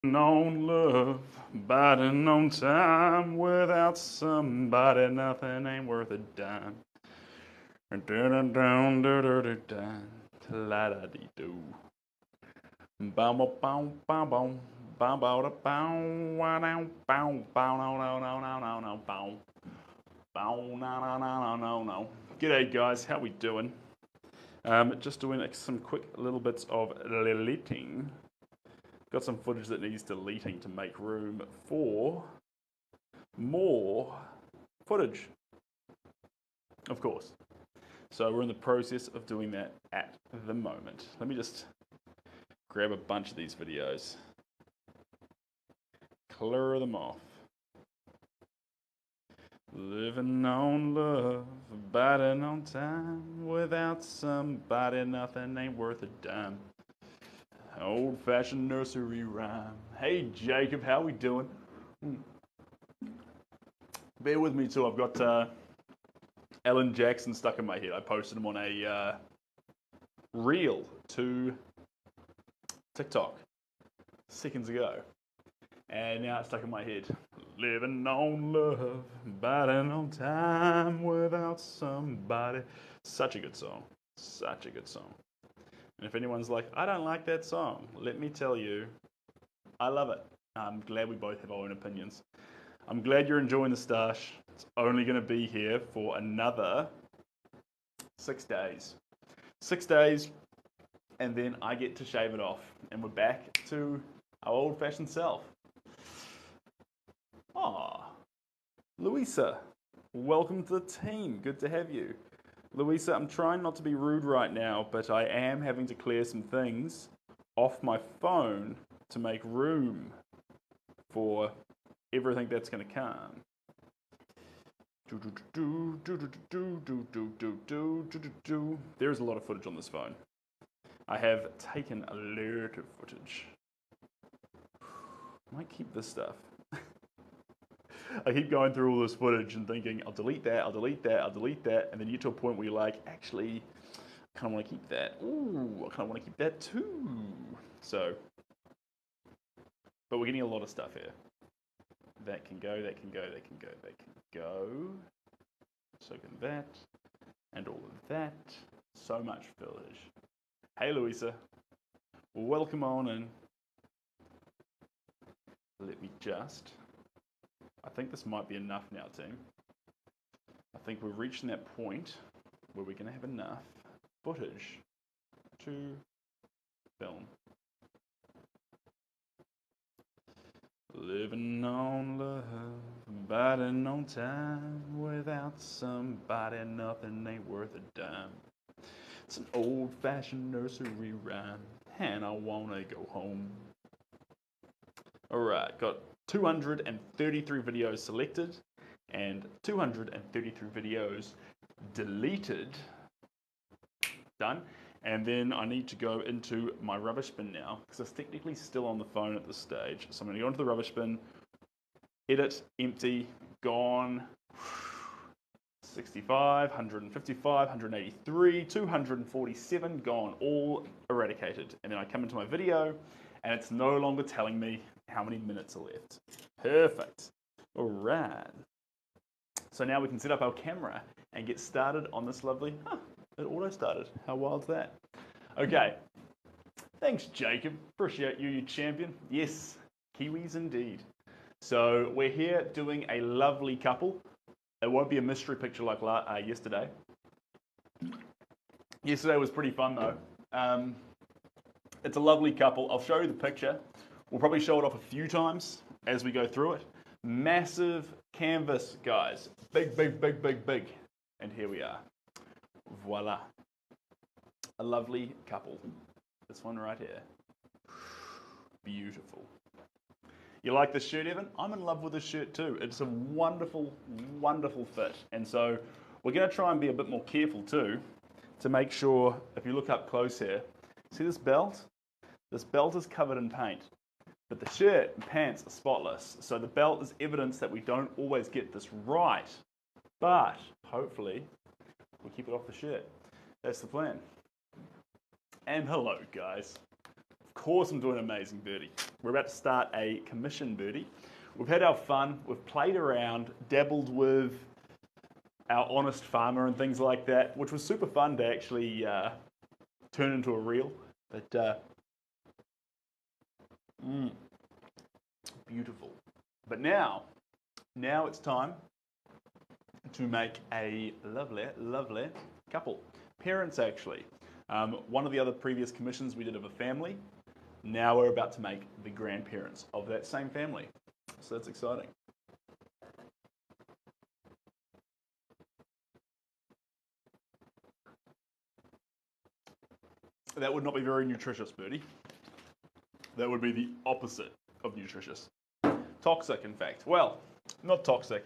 On love, biding on time. Without somebody, nothing ain't worth a dime. Dun dun dun dun dun la da dee doo. Bow bow bow bow bow bow bow da bow wow bow bow bow no no no no no no bow bow no no no no no no. G'day guys, how we doing? Just doing some quick little bits of deleting. Got some footage that needs deleting to make room for more footage, of course. So we're in the process of doing that at the moment. Let me just grab a bunch of these videos, clear them off. Living on love, biding on time. Without somebody, nothing ain't worth a dime. Old-fashioned nursery rhyme. Hey Jacob, how we doing? Bear with me too. I've got Alan Jackson stuck in my head. I posted him on a reel to TikTok seconds ago, and now it's stuck in my head. Living on love, biding on time. Without somebody. Such a good song. Such a good song. And if anyone's like, I don't like that song, let me tell you, I love it. I'm glad we both have our own opinions. I'm glad you're enjoying the stash. It's only going to be here for another 6 days. 6 days, and then I get to shave it off. And we're back to our old-fashioned self. Aw, Louisa, welcome to the team. Good to have you. Louisa, I'm trying not to be rude right now, but I am having to clear some things off my phone to make room for everything that's going to come. There's a lot of footage on this phone. I have taken a lot of footage. I might keep this stuff. I keep going through all this footage and thinking, I'll delete that, I'll delete that, I'll delete that, and then you get to a point where you're like, actually, I kind of want to keep that. Ooh, I kind of want to keep that too. So, but we're getting a lot of stuff here. That can go, that can go, that can go, that can go. So can that, and all of that. So much footage. Hey, Louisa. Welcome on in. Let me just... I think this might be enough now, team. I think we're reaching that point where we're going to have enough footage to film. Living on love, biding on time. Without somebody, nothing ain't worth a dime. It's an old-fashioned nursery rhyme, and I wanna go home. Alright, got 233 videos selected and 233 videos deleted. Done. And then I need to go into my rubbish bin now, because it's technically still on the phone at this stage. So I'm going to go into the rubbish bin, edit, empty, gone, 65, 155, 183, 247, gone, all eradicated. And then I come into my video, and it's no longer telling me how many minutes are left. Perfect. All right. So now we can set up our camera and get started on this lovely... It auto started. How wild's that? Okay. Thanks, Jacob. Appreciate you, you champion. Yes, Kiwis indeed. So we're here doing a lovely couple. It won't be a mystery picture like yesterday. Yesterday was pretty fun though. It's a lovely couple. I'll show you the picture. We'll probably show it off a few times as we go through it. Massive canvas, guys. Big, big, big, big, big. And here we are. Voila. A lovely couple. This one right here. Beautiful. You like this shirt, Evan? I'm in love with this shirt too. It's a wonderful, wonderful fit. And so we're going to try and be a bit more careful too to make sure, if you look up close here, see this belt? This belt is covered in paint. But the shirt and pants are spotless. So the belt is evidence that we don't always get this right. But hopefully we keep it off the shirt. That's the plan. And hello, guys. Of course I'm doing amazing, Birdie. We're about to start a commission, Birdie. We've had our fun, we've played around, dabbled with our Honest Farmer and things like that, which was super fun to actually turn into a reel. But beautiful. But now it's time to make a lovely, lovely couple. Parents, actually. One of the other previous commissions we did of a family. Now we're about to make the grandparents of that same family. So that's exciting. That would not be very nutritious, Birdie. That would be the opposite of nutritious. Toxic, in fact. Well, not toxic.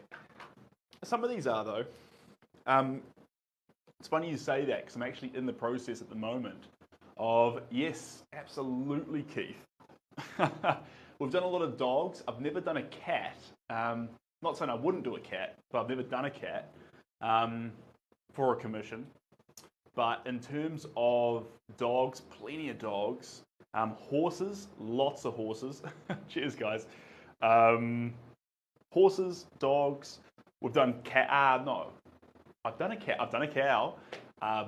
Some of these are, though. It's funny you say that, because I'm actually in the process at the moment of, yes, absolutely, Keith. We've done a lot of dogs. I've never done a cat. Not saying I wouldn't do a cat, but I've never done a cat for a commission. But in terms of dogs, plenty of dogs. Horses, lots of horses. Cheers, guys. Horses, dogs. We've done cat. No, I've done a cat. I've done a cow.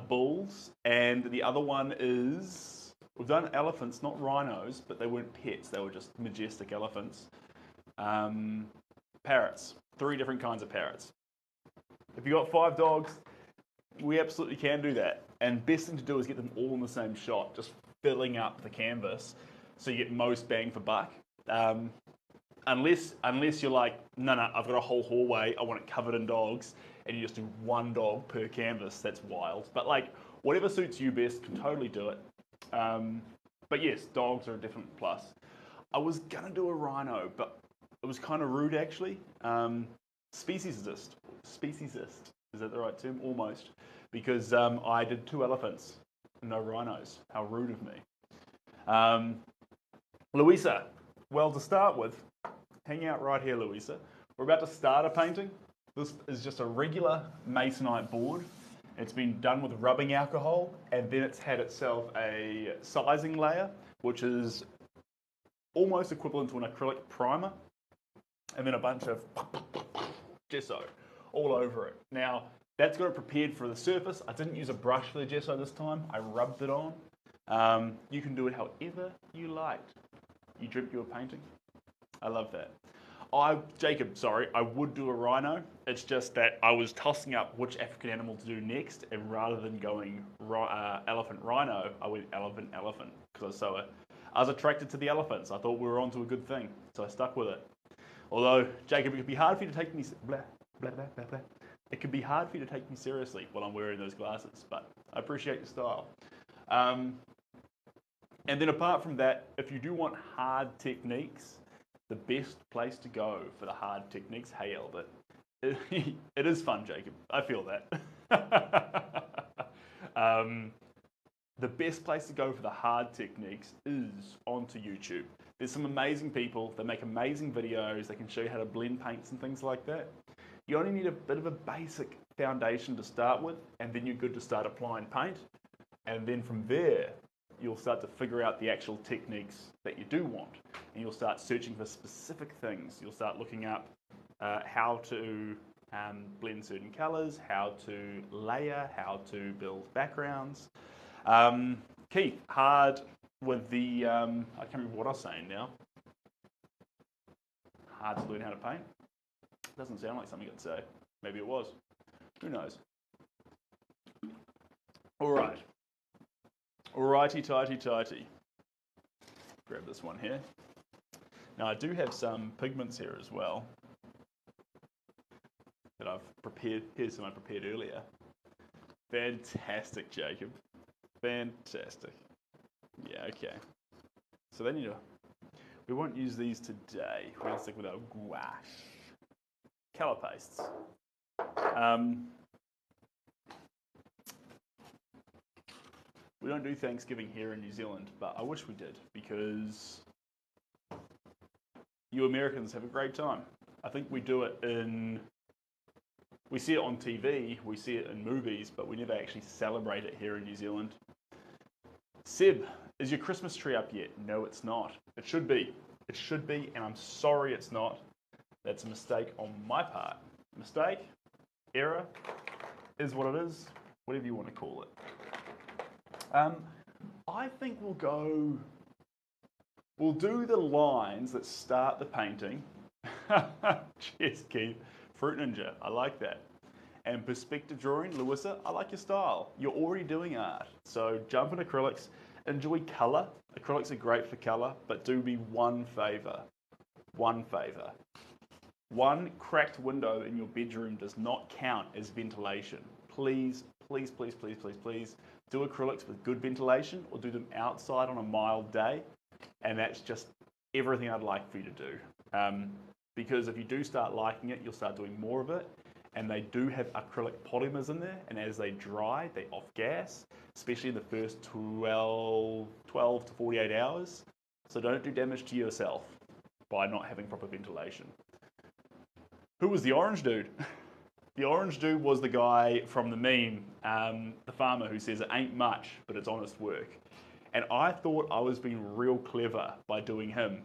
Bulls, and the other one is we've done elephants, not rhinos, but they weren't pets. They were just majestic elephants. Parrots. 3 different kinds of parrots. If you've got 5 dogs, we absolutely can do that. And best thing to do is get them all in the same shot, just filling up the canvas so you get most bang for buck. Unless you're like, no, I've got a whole hallway, I want it covered in dogs, and you just do 1 dog per canvas, that's wild. But like, whatever suits you best, can totally do it. But yes, dogs are a different plus. I was gonna do a rhino, but it was kind of rude actually. Speciesist. Is that the right term? Almost. Because I did 2 elephants, no rhinos. How rude of me. Louisa, well, to start with, hang out right here, Louisa. We're about to start a painting. This is just a regular masonite board. It's been done with rubbing alcohol, and then it's had itself a sizing layer, which is almost equivalent to an acrylic primer, and then a bunch of gesso all over it. Now, that's got it prepared for the surface. I didn't use a brush for the gesso this time. I rubbed it on. You can do it however you like. You dreamt you were painting. I love that. Jacob, sorry, I would do a rhino. It's just that I was tossing up which African animal to do next, and rather than going elephant rhino, I went elephant because I was attracted to the elephants. I thought we were onto a good thing, so I stuck with it. Although, Jacob, it could be hard for you to take me It could be hard for you to take me seriously while I'm wearing those glasses, but I appreciate your style. And then apart from that, if you do want hard techniques, the best place to go for the hard techniques, hey Albert, it is fun, Jacob. I feel that. The best place to go for the hard techniques is onto YouTube. There's some amazing people. They make amazing videos. They can show you how to blend paints and things like that. You only need a bit of a basic foundation to start with, and then you're good to start applying paint. And then from there, you'll start to figure out the actual techniques that you do want. And you'll start searching for specific things. You'll start looking up how to blend certain colors, how to layer, how to build backgrounds. Keith, hard with the, I can't remember what I was saying now. Hard to learn how to paint. Doesn't sound like something I'd say. Maybe it was. Who knows? All right. Righty-tighty-tighty. Grab this one here. Now I do have some pigments here as well that I've prepared. Here's some I prepared earlier. Fantastic, Jacob. Fantastic. Yeah, okay. So then we won't use these today. We're going to stick with our gouache. Colour pastes. We don't do Thanksgiving here in New Zealand, but I wish we did, because you Americans have a great time. I think we do it we see it on TV, we see it in movies, but we never actually celebrate it here in New Zealand. Seb, Is your Christmas tree up yet? No, it's not. It should be. It should be, and I'm sorry it's not. That's a mistake on my part. Mistake, error, is what it is, whatever you want to call it. I think we'll do the lines that start the painting. Cheers, Keith. Fruit Ninja, I like that. And perspective drawing, Lewissa, I like your style. You're already doing art. So jump in acrylics, enjoy colour. Acrylics are great for colour, but do me one favour. One favour. One cracked window in your bedroom does not count as ventilation. Please, please, please, please, please, please do acrylics with good ventilation or do them outside on a mild day. And that's just everything I'd like for you to do. Because if you do start liking it, you'll start doing more of it. And they do have acrylic polymers in there. And as they dry, they off gas, especially in the first 12 to 48 hours. So don't do damage to yourself by not having proper ventilation. Who was the orange dude? The orange dude was the guy from the meme, the farmer who says it ain't much, but it's honest work. And I thought I was being real clever by doing him,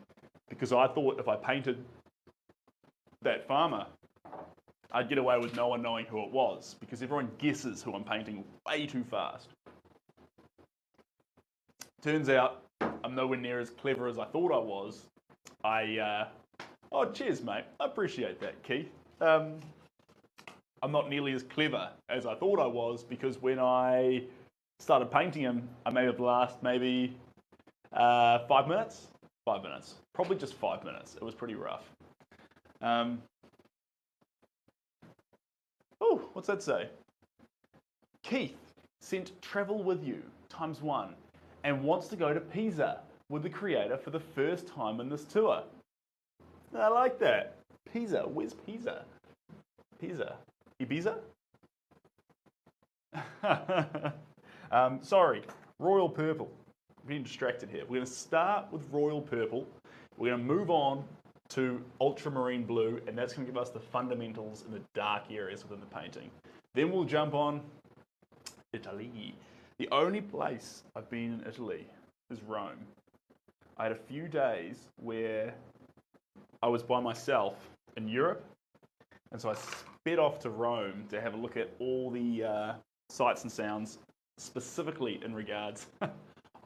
because I thought if I painted that farmer, I'd get away with no one knowing who it was, because everyone guesses who I'm painting way too fast. Turns out I'm nowhere near as clever as I thought I was. Oh, cheers, mate. I appreciate that, Keith. I'm not nearly as clever as I thought I was, because when I started painting him, I made it last maybe 5 minutes. 5 minutes. Probably just 5 minutes. It was pretty rough. Oh, what's that say? Keith sent travel with you ×1 and wants to go to Pisa with the creator for the first time in this tour. I like that. Pisa. Where's Pisa? Pisa. Ibiza? Sorry. Royal Purple. I'm getting distracted here. We're going to start with Royal Purple. We're going to move on to Ultramarine Blue, and that's going to give us the fundamentals in the dark areas within the painting. Then we'll jump on Italy. The only place I've been in Italy is Rome. I had a few days where I was by myself in Europe, and so I sped off to Rome to have a look at all the sights and sounds, specifically in regards, oh,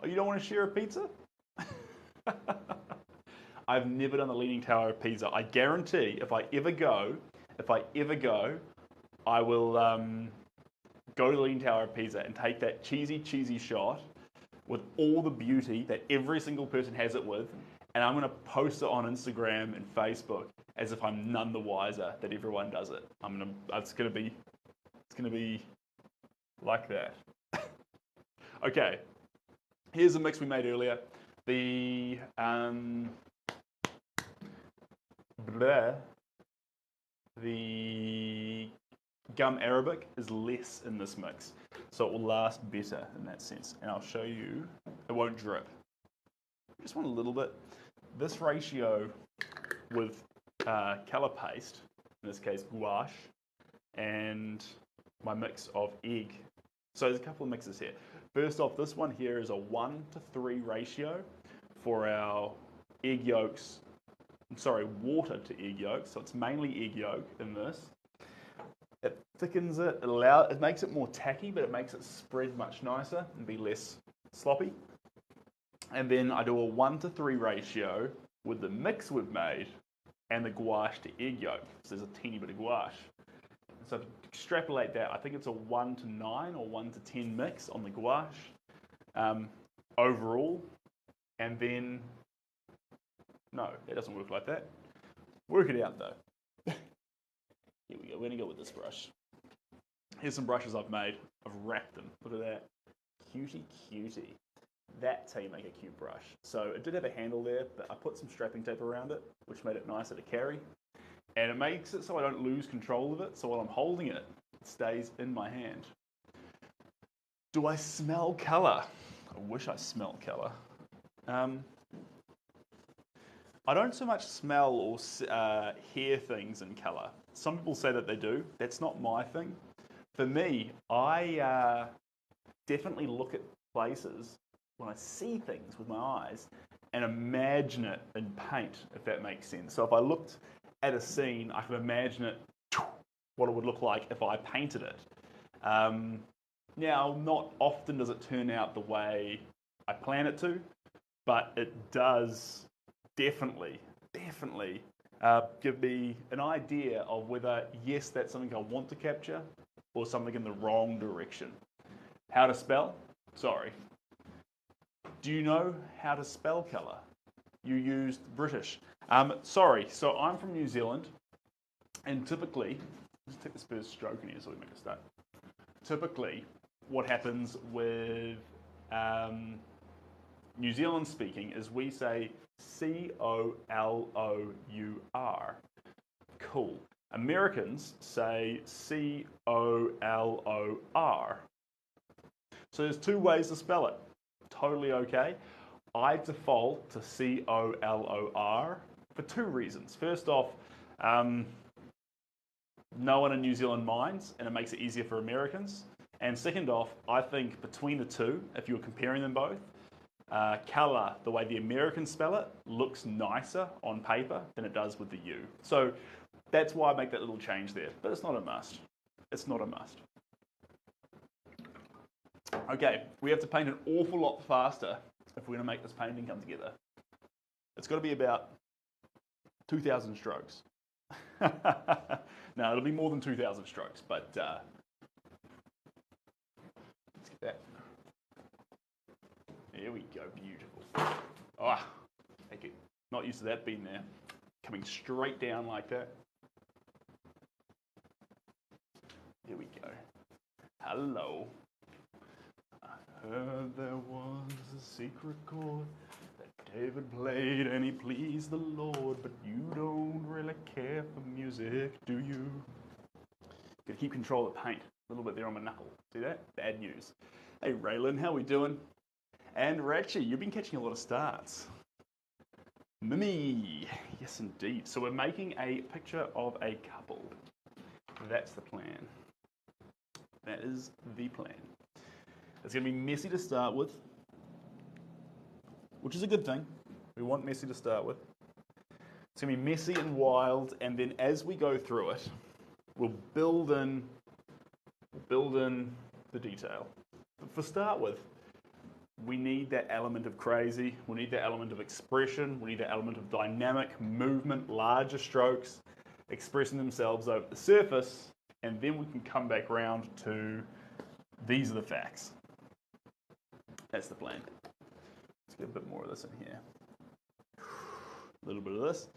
you don't want to share a pizza? I've never done the Leaning Tower of Pisa. I guarantee if I ever go, I will go to the Leaning Tower of Pisa and take that cheesy shot with all the beauty that every single person has it with, and I'm going to post it on Instagram and Facebook as if I'm none the wiser that everyone does it. It's going to be like that. Okay, here's the mix we made earlier. The gum arabic is less in this mix, so it will last better in that sense. And I'll show you, it won't drip. Just want a little bit. This ratio with colour paste, in this case gouache, and my mix of egg. So there's a couple of mixes here. First off, this one here is a 1:3 ratio for our egg yolks. Water to egg yolk. So it's mainly egg yolk in this. It thickens it. It makes it more tacky, but it makes it spread much nicer and be less sloppy. And then I do a 1:3 ratio with the mix we've made and the gouache to egg yolk. So there's a teeny bit of gouache. So if you extrapolate that, I think it's a 1:9 or 1:10 mix on the gouache overall. And then, no, it doesn't work like that. Work it out though. Here we go, we're gonna go with this brush. Here's some brushes I've made. I've wrapped them. Look at that. Cutie. That's how you make a cute brush. So it did have a handle there, but I put some strapping tape around it, which made it nicer to carry. And it makes it so I don't lose control of it, so while I'm holding it, it stays in my hand. Do I smell colour? I wish I smelled colour. I don't so much smell or hear things in colour. Some people say that they do. That's not my thing. For me, I definitely look at places when I see things with my eyes and imagine it in paint, if that makes sense. So if I looked at a scene, I could imagine it, what it would look like if I painted it. Now, not often does it turn out the way I plan it to, but it does definitely give me an idea of whether, yes, that's something I want to capture or something in the wrong direction. How to spell? Sorry. Do you know how to spell colour? You used British. Sorry, so I'm from New Zealand, and typically, let's take this first stroke in here so we make a start. Typically, what happens with New Zealand speaking is we say C-O-L-O-U-R. Cool. Americans say C-O-L-O-R. So there's two ways to spell it. Totally okay. I default to C-O-L-O-R for two reasons. First off, no one in New Zealand minds, and it makes it easier for Americans. And second off, I think between the two, if you're comparing them both, colour, the way the Americans spell it, looks nicer on paper than it does with the U. So that's why I make that little change there. But it's not a must. It's not a must. Okay, we have to paint an awful lot faster if we're going to make this painting come together. It's got to be about 2,000 strokes. No, it'll be more than 2,000 strokes, but let's get that. There we go, beautiful. Oh, thank you. Not used to that being there. Coming straight down like that. Here we go. Hello. I heard there was a secret chord that David played and he pleased the Lord, but you don't really care for music, do you? Gotta keep control of the paint. A little bit there on my knuckle. See that? Bad news. Hey Raylan, how we doing? And Ratchy, you've been catching a lot of starts. Mimi, yes indeed. So we're making a picture of a couple. That's the plan. That is the plan. It's going to be messy to start with, which is a good thing. We want messy to start with. It's going to be messy and wild, and then as we go through it, we'll build in the detail. But for start with, we need that element of crazy, we need that element of expression, we need that element of dynamic movement, larger strokes, expressing themselves over the surface, and then we can come back round to these are the facts. That's the plan. Let's get a bit more of this in here. A little bit of this.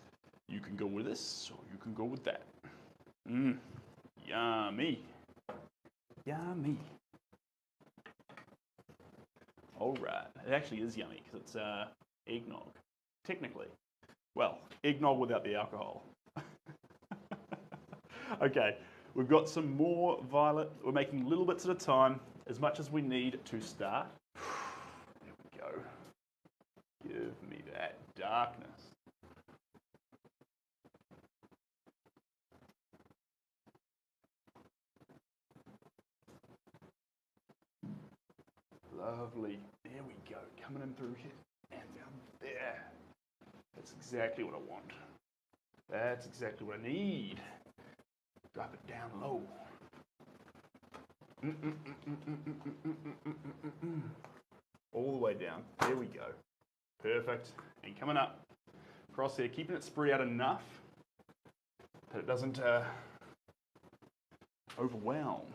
You can go with this, or you can go with that. Yummy. Yummy. All right. It actually is yummy because it's eggnog, technically. Well, eggnog without the alcohol. Okay, we've got some more violet. We're making little bits at a time, as much as we need to start. There we go. Give me that darkness. Lovely. There we go. Coming in through here and down there. That's exactly what I want. That's exactly what I need. Drop it down low. All the way down. There we go. Perfect. And coming up. Across there. Keeping it spread out enough that it doesn't overwhelm.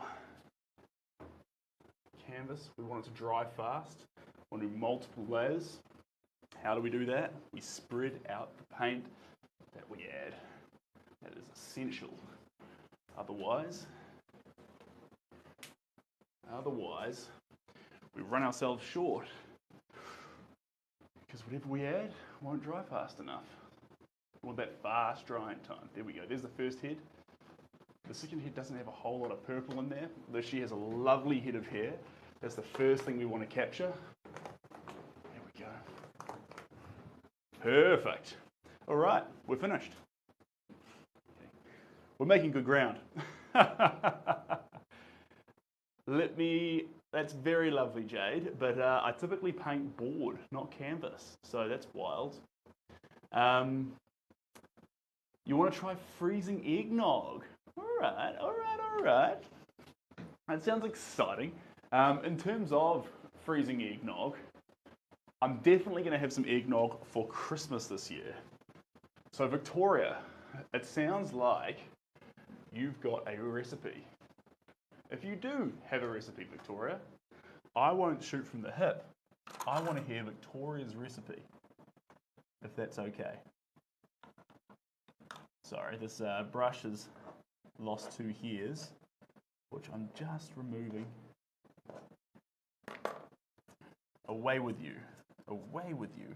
Canvas, we want it to dry fast. We want to do multiple layers. How do we do that? We spread out the paint that we add. That is essential. Otherwise, we run ourselves short. Because whatever we add won't dry fast enough. We want that fast drying time. There we go. There's the first head. The second head doesn't have a whole lot of purple in there, though she has a lovely head of hair. That's the first thing we want to capture. There we go. Perfect. All right, we're finished. Okay. We're making good ground. Let me That's very lovely, Jade, but I typically paint board, not canvas, so that's wild. You want to try freezing eggnog? All right. That sounds exciting. In terms of freezing eggnog, I'm definitely going to have some eggnog for Christmas this year. So Victoria, it sounds like you've got a recipe. If you do have a recipe, Victoria, I won't shoot from the hip. I want to hear Victoria's recipe, if that's okay. Sorry, this brush has lost 2 hairs, which I'm just removing. Away with you. Away with you.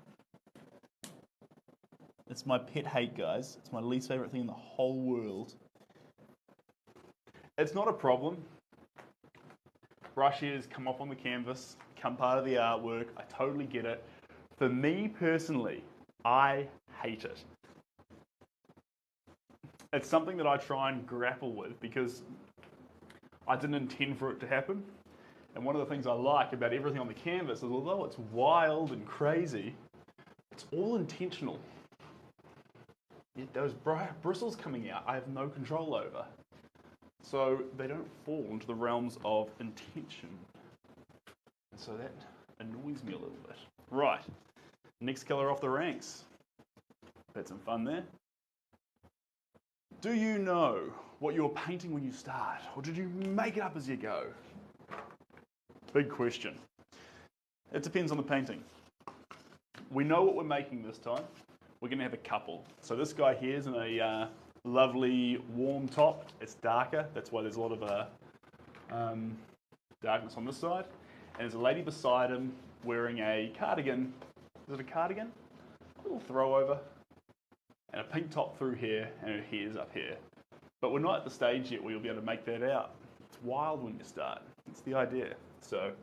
It's my pet hate, guys. It's my least favourite thing in the whole world. It's not a problem. Brush hairs come off on the canvas, come part of the artwork. I totally get it. For me personally, I hate it. It's something that I try and grapple with because I didn't intend for it to happen. And one of the things I like about everything on the canvas is although it's wild and crazy, it's all intentional. Yet those bristles coming out, I have no control over. So they don't fall into the realms of intention. And so that annoys me a little bit. Right, next colour off the ranks. Had some fun there. Do you know what you're painting when you start, or did you make it up as you go? Big question. It depends on the painting. We know what we're making this time. We're going to have a couple. So this guy here is in a lovely warm top. It's darker, that's why there's a lot of darkness on this side. And there's a lady beside him wearing a cardigan. Is it a cardigan? A little throw over. And a pink top through here, and her hair's up here. But we're not at the stage yet where you'll be able to make that out. It's wild when you start. It's the idea. So,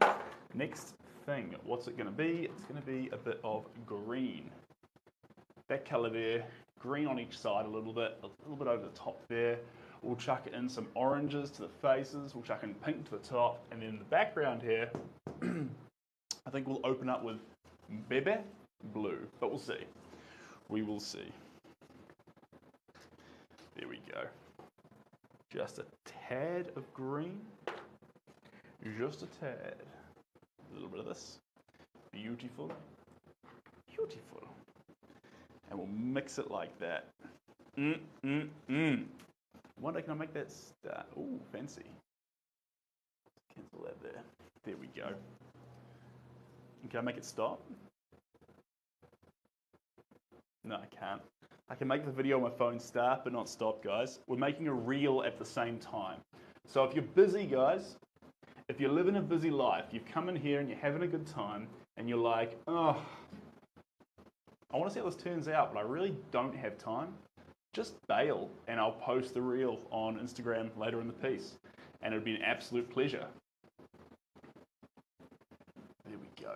next thing, what's it going to be? It's going to be a bit of green. That colour there, green on each side a little bit over the top there. We'll chuck in some oranges to the faces, we'll chuck in pink to the top, and then the background here, I think we'll open up with Bebe blue, but we'll see. We will see. There we go. Just a tad of green. Just a tad. A little bit of this. Beautiful. Beautiful. And we'll mix it like that. Wonder, can I make that start? Ooh, fancy. Cancel that there. There we go. And can I make it stop? No, I can't. I can make the video on my phone start, but not stop, guys. We're making a reel at the same time. So if you're busy, guys, if you're living a busy life, you've come in here and you're having a good time, and you're like, oh, I want to see how this turns out, but I really don't have time, just bail, and I'll post the reel on Instagram later in the piece. And it'll be an absolute pleasure. There we go.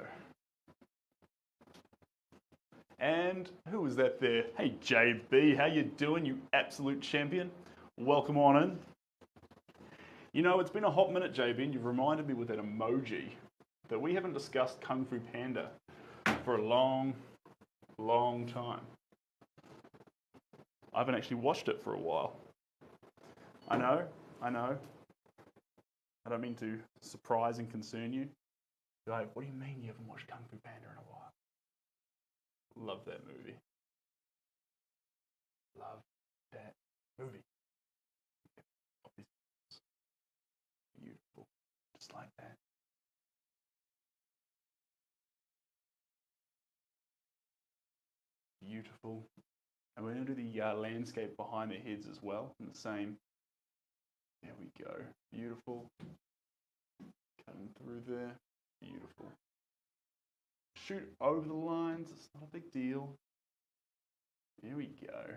And who was that there? Hey JB, how you doing, you absolute champion? Welcome on in. You know, it's been a hot minute, JB, and you've reminded me with that emoji that we haven't discussed Kung Fu Panda for a long time. I haven't actually watched it for a while. I know. I don't mean to surprise and concern you. You're like, what do you mean you haven't watched Kung Fu Panda in a while? Love that movie. Love that movie. Beautiful. Just like that. Beautiful. And we're going to do the landscape behind their heads as well in the same. There we go. Beautiful. Cutting through there. Beautiful. Shoot over the lines. It's not a big deal. There we go.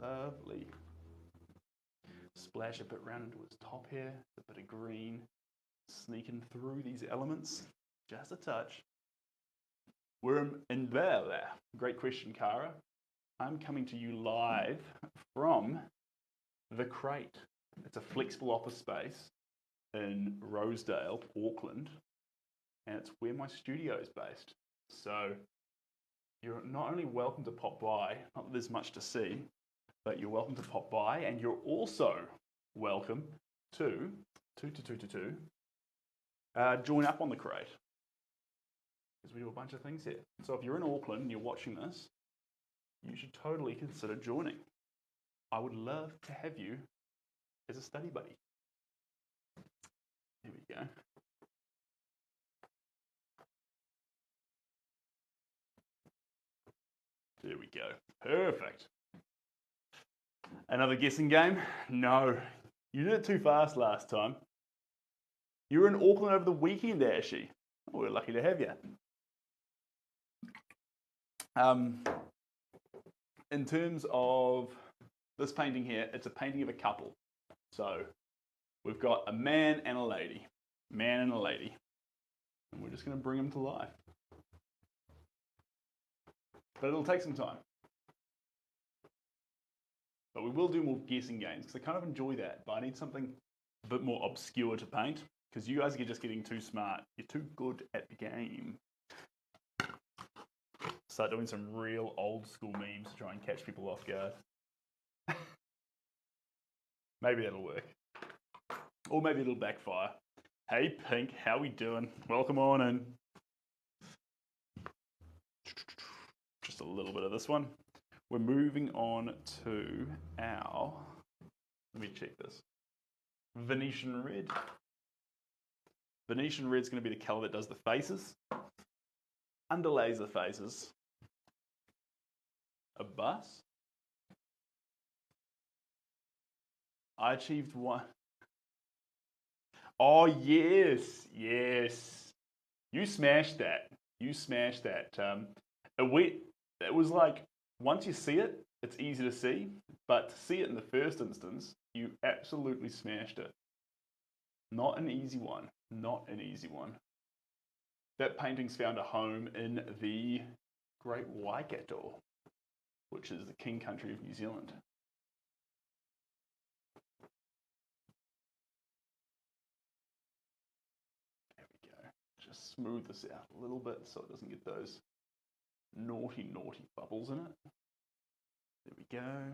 Lovely. Splash a bit round into his top here. A bit of green. Sneaking through these elements. Just a touch. We're in there. Great question, Cara. I'm coming to you live from The Crate. It's a flexible office space in Rosedale, Auckland. and it's where my studio is based. So you're not only welcome to pop by, not that there's much to see, but you're welcome to pop by, and you're also welcome to join up on the crate, because we do a bunch of things here. So if you're in Auckland and you're watching this, you should totally consider joining. I would love to have you as a study buddy. Here we go. There we go. Perfect. Another guessing game? No. You did it too fast last time. You were in Auckland over the weekend, Ashy. Oh, we're lucky to have you. In terms of this painting here, it's a painting of a couple. So we've got a man and a lady. Man and a lady. And we're just going to bring them to life. But it'll take some time. But we will do more guessing games, because I kind of enjoy that. But I need something a bit more obscure to paint, because you guys are just getting too smart. You're too good at the game. Start doing some real old school memes to try and catch people off guard. Maybe that'll work. Or maybe it'll backfire. Hey Pink, how we doing? Welcome on in. Just a little bit of this one. We're moving on to our, let me check this, Venetian Red. Venetian Red's going to be the colour that does the faces, underlays the faces, a bus. I achieved one. Oh, yes, yes. You smashed that. You smashed that. It was like, once you see it, it's easy to see, but to see it in the first instance, you absolutely smashed it. Not an easy one. Not an easy one. That painting's found a home in the Great Waikato, which is the king country of New Zealand. There we go. Just smooth this out a little bit so it doesn't get those naughty, naughty bubbles in it. There we go.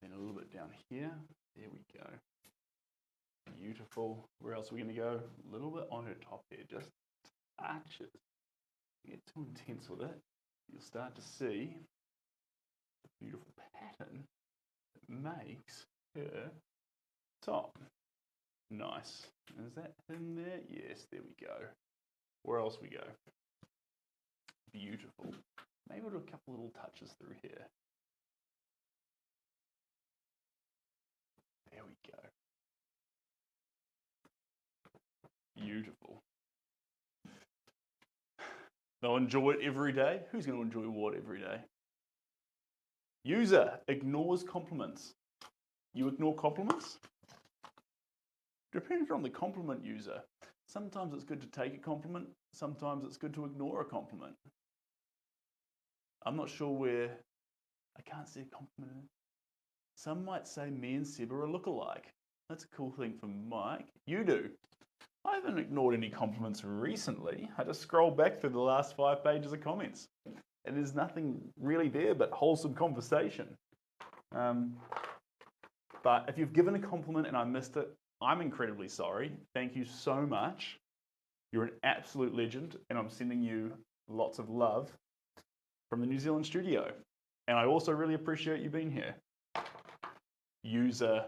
Then a little bit down here. There we go. Beautiful. Where else are we going to go? A little bit on her top there, just touches. Get too intense with it, you'll start to see the beautiful pattern that makes her top. Nice. Is that in there? Yes, there we go. Where else we go? Beautiful. Maybe we'll do a couple little touches through here. There we go. Beautiful. They'll enjoy it every day. Who's going to enjoy what every day? User ignores compliments. You ignore compliments? Depends on the compliment user. Sometimes it's good to take a compliment. Sometimes it's good to ignore a compliment. I'm not sure where... I can't see a compliment. Some might say me and Seb are a lookalike. That's a cool thing for Mike. You do. I haven't ignored any compliments recently. I just scroll back through the last 5 pages of comments, and there's nothing really there but wholesome conversation. But if you've given a compliment and I missed it, I'm incredibly sorry. Thank you so much. You're an absolute legend, and I'm sending you lots of love from the New Zealand studio. And I also really appreciate you being here. User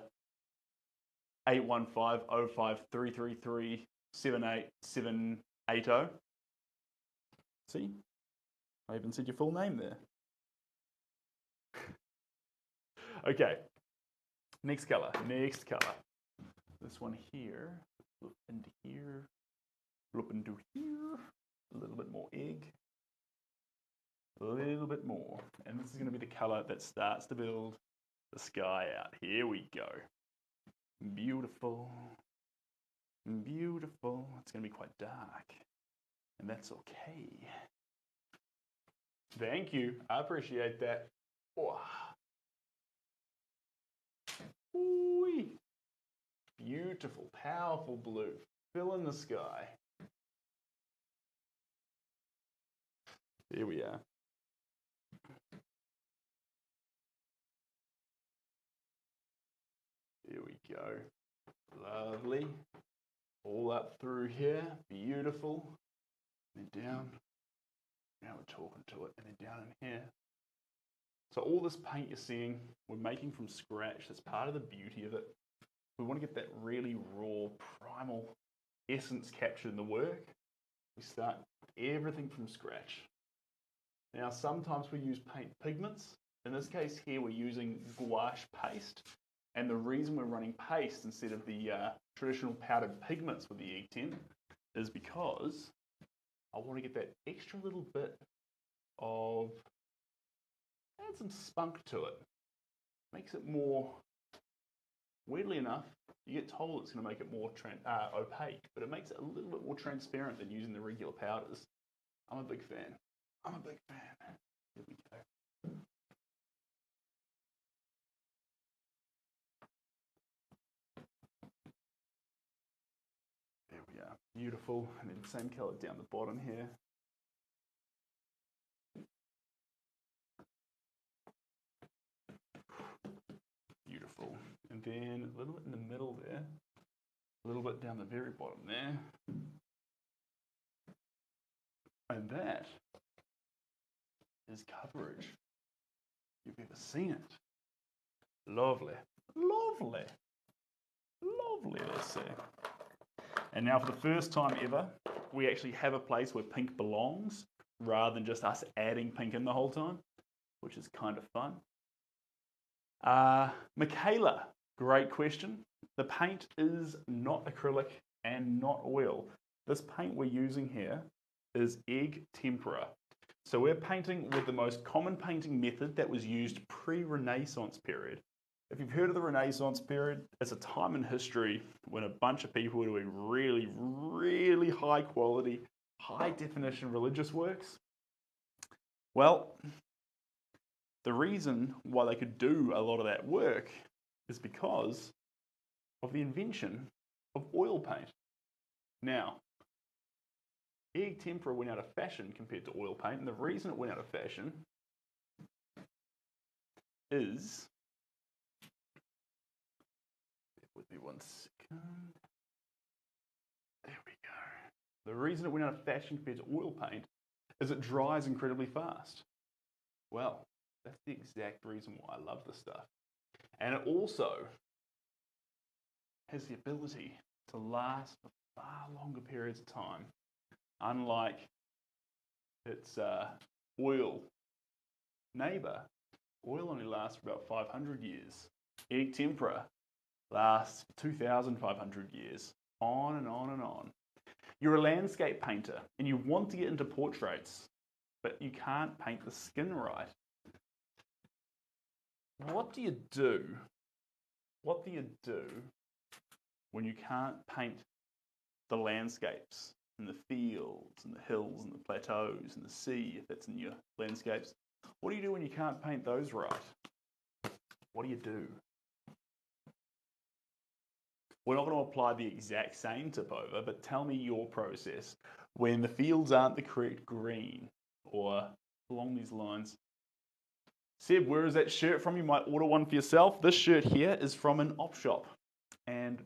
8150533378780. See? I even said your full name there. Okay. Next color. Next color. This one here. Look into here. Look into here. A little bit more egg. A little bit more. And this is going to be the color that starts to build the sky out. Here we go. Beautiful. Beautiful. It's going to be quite dark. And that's okay. Thank you. I appreciate that. Oh. Ooh-wee. beautiful, powerful blue, filling the sky. There we are. There we go. Lovely. All up through here, beautiful. And then down. Now we're talking to it, and then down in here. So all this paint you're seeing, we're making from scratch. That's part of the beauty of it. We want to get that really raw, primal essence captured in the work. We start everything from scratch. Now, sometimes we use paint pigments. In this case here, we're using gouache paste. And the reason we're running paste instead of the traditional powdered pigments with the egg tint is because I want to get that extra little bit of, add some spunk to it. Makes it more, weirdly enough, you get told it's going to make it more opaque, but it makes it a little bit more transparent than using the regular powders. I'm a big fan. I'm a big fan. Here we go. There we are. Beautiful. And then same color down the bottom here. Beautiful. And then a little bit in the middle there. A little bit down the very bottom there. And that is coverage. You've ever seen it. Lovely. Lovely. Lovely, let's see. And now for the first time ever, we actually have a place where pink belongs rather than just us adding pink in the whole time, which is kind of fun. Michaela, great question. The paint is not acrylic and not oil. This paint we're using here is egg tempera. So we're painting with the most common painting method that was used pre-Renaissance period. If you've heard of the Renaissance period, it's a time in history when a bunch of people were doing really, really high quality, high definition religious works. Well, the reason why they could do a lot of that work is because of the invention of oil paint. Now, egg tempera went out of fashion compared to oil paint, and the reason it went out of fashion is, bear with me 1 second. There we go. The reason it went out of fashion compared to oil paint is it dries incredibly fast. Well, that's the exact reason why I love this stuff. And it also has the ability to last for far longer periods of time. Unlike its oil neighbor, oil only lasts for about 500 years. Egg tempera lasts 2,500 years. On and on and on. You're a landscape painter and you want to get into portraits, but you can't paint the skin right. What do you do? What do you do when you can't paint the landscapes and the fields and the hills and the plateaus and the sea, if it's in your landscapes? What do you do when you can't paint those right? What do you do? We're not going to apply the exact same tip over, but tell me your process when the fields aren't the correct green or along these lines. Seb, where is that shirt from? You might order one for yourself. This shirt here is from an op shop, and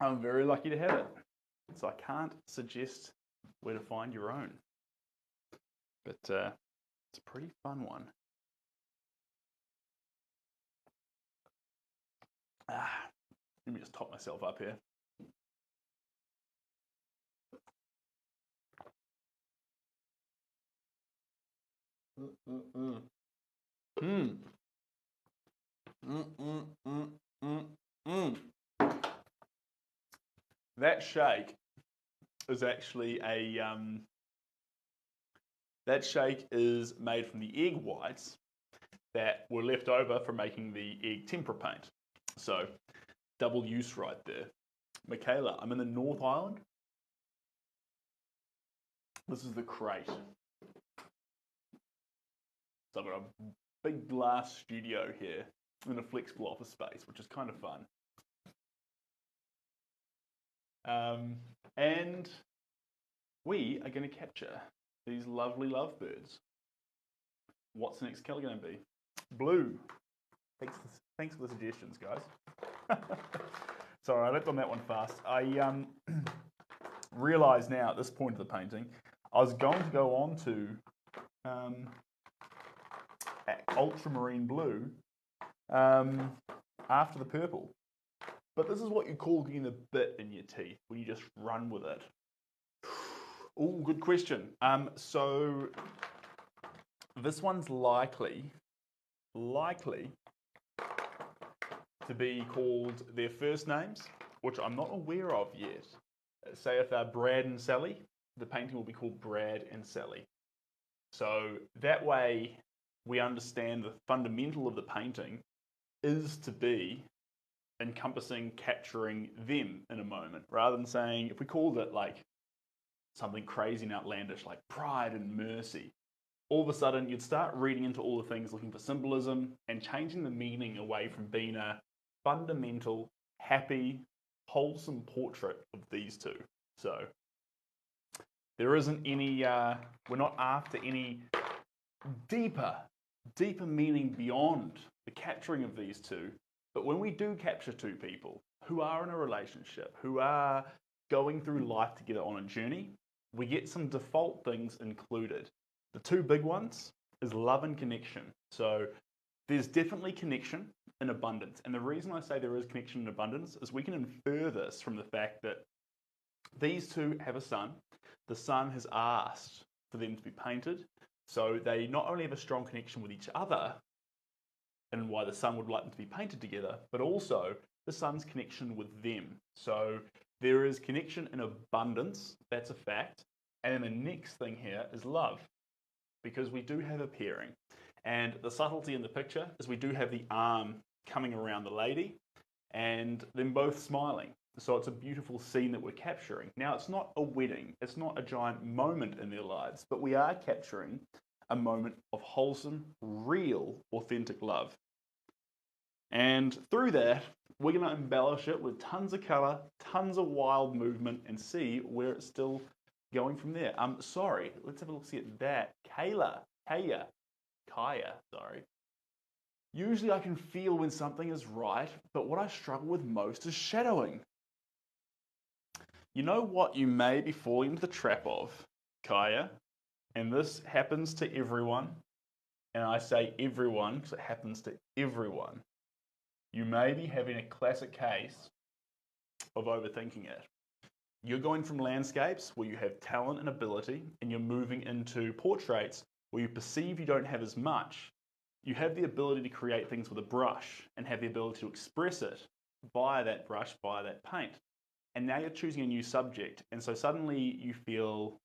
I'm very lucky to have it. So I can't suggest where to find your own, but it's a pretty fun one. Let me just top myself up here. That shake is actually that shake is made from the egg whites that were left over from making the egg tempera paint. So double use right there. Michaela, I'm in the North Island. This is the crate. So I've got a big glass studio here in a flexible office space, which is kind of fun. And we are going to capture these lovely lovebirds. What's the next colour going to be? Blue. Thanks for the suggestions, guys. Sorry, I leapt on that one fast. I realise now at this point of the painting, I was going to go on to ultramarine blue after the purple. But this is what you call getting the bit in your teeth when you just run with it. Oh, good question. So this one's likely to be called their first names, which I'm not aware of yet. Say if they're Brad and Sally, the painting will be called Brad and Sally. So that way we understand the fundamental of the painting is to be encompassing, capturing them in a moment, rather than saying, if we called it like something crazy and outlandish like Pride and Mercy, all of a sudden you'd start reading into all the things looking for symbolism and changing the meaning away from being a fundamental, happy, wholesome portrait of these two. So there isn't any, we're not after any deeper meaning beyond the capturing of these two. But when we do capture two people who are in a relationship, who are going through life together on a journey, we get some default things included. The two big ones is love and connection. So there's definitely connection in abundance. And the reason I say there is connection in abundance is we can infer this from the fact that these two have a son. The son has asked for them to be painted. So they not only have a strong connection with each other, and why the son would like them to be painted together, but also the son's connection with them. So there is connection in abundance, that's a fact. And then the next thing here is love, because we do have a pairing. And the subtlety in the picture is we do have the arm coming around the lady and them both smiling. So it's a beautiful scene that we're capturing. Now, it's not a wedding, it's not a giant moment in their lives, but we are capturing a moment of wholesome, real, authentic love. And through that, we're going to embellish it with tons of colour, tons of wild movement, and see where it's still going from there. Sorry, let's have a look, see at that. Kaya, sorry. Usually I can feel when something is right, but what I struggle with most is shadowing. You know what you may be falling into the trap of, Kaya? And this happens to everyone. And I say everyone because it happens to everyone. You may be having a classic case of overthinking it. You're going from landscapes where you have talent and ability, and you're moving into portraits where you perceive you don't have as much. You have the ability to create things with a brush and have the ability to express it via that brush, via that paint. And now you're choosing a new subject, and so suddenly you feel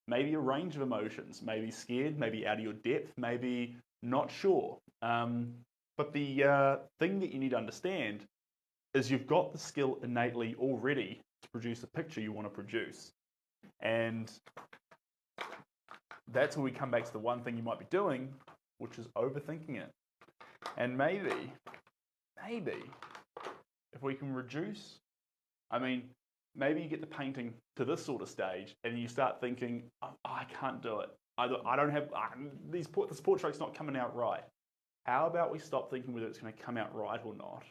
maybe a range of emotions, maybe scared, maybe out of your depth, maybe not sure. But the thing that you need to understand is you've got the skill innately already to produce a picture you want to produce. And that's where we come back to the one thing you might be doing, which is overthinking it. And maybe, if we can reduce, maybe you get the painting to this sort of stage and you start thinking, oh, I can't do it. I don't have, this portrait's not coming out right. How about we stop thinking whether it's going to come out right or not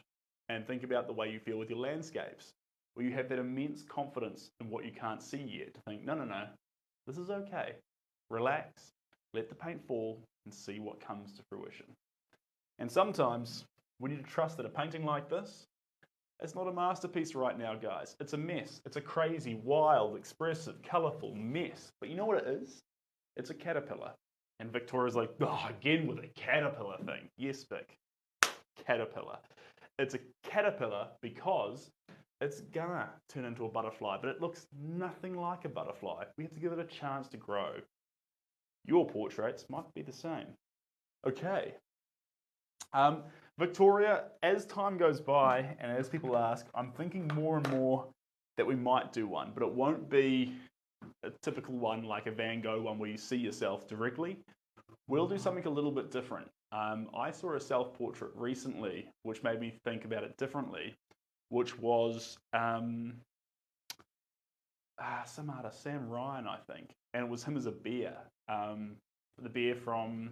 and think about the way you feel with your landscapes, where you have that immense confidence in what you can't see yet to think, no, this is okay. Relax, let the paint fall and see what comes to fruition. And sometimes we need to trust that a painting like this, it's not a masterpiece right now, guys. It's a mess. It's a crazy, wild, expressive, colourful mess. But you know what it is? It's a caterpillar. And Victoria's like, oh, again with a caterpillar thing. Yes, Vic. Caterpillar. It's a caterpillar because it's gonna turn into a butterfly, but it looks nothing like a butterfly. We have to give it a chance to grow. Your portraits might be the same. Okay. Victoria, as time goes by and as people ask, I'm thinking more and more that we might do one, but it won't be a typical one like a Van Gogh one where you see yourself directly. We'll do something a little bit different. I saw a self-portrait recently which made me think about it differently, which was some artist, Sam Ryan, I think, and it was him as a bear. The bear from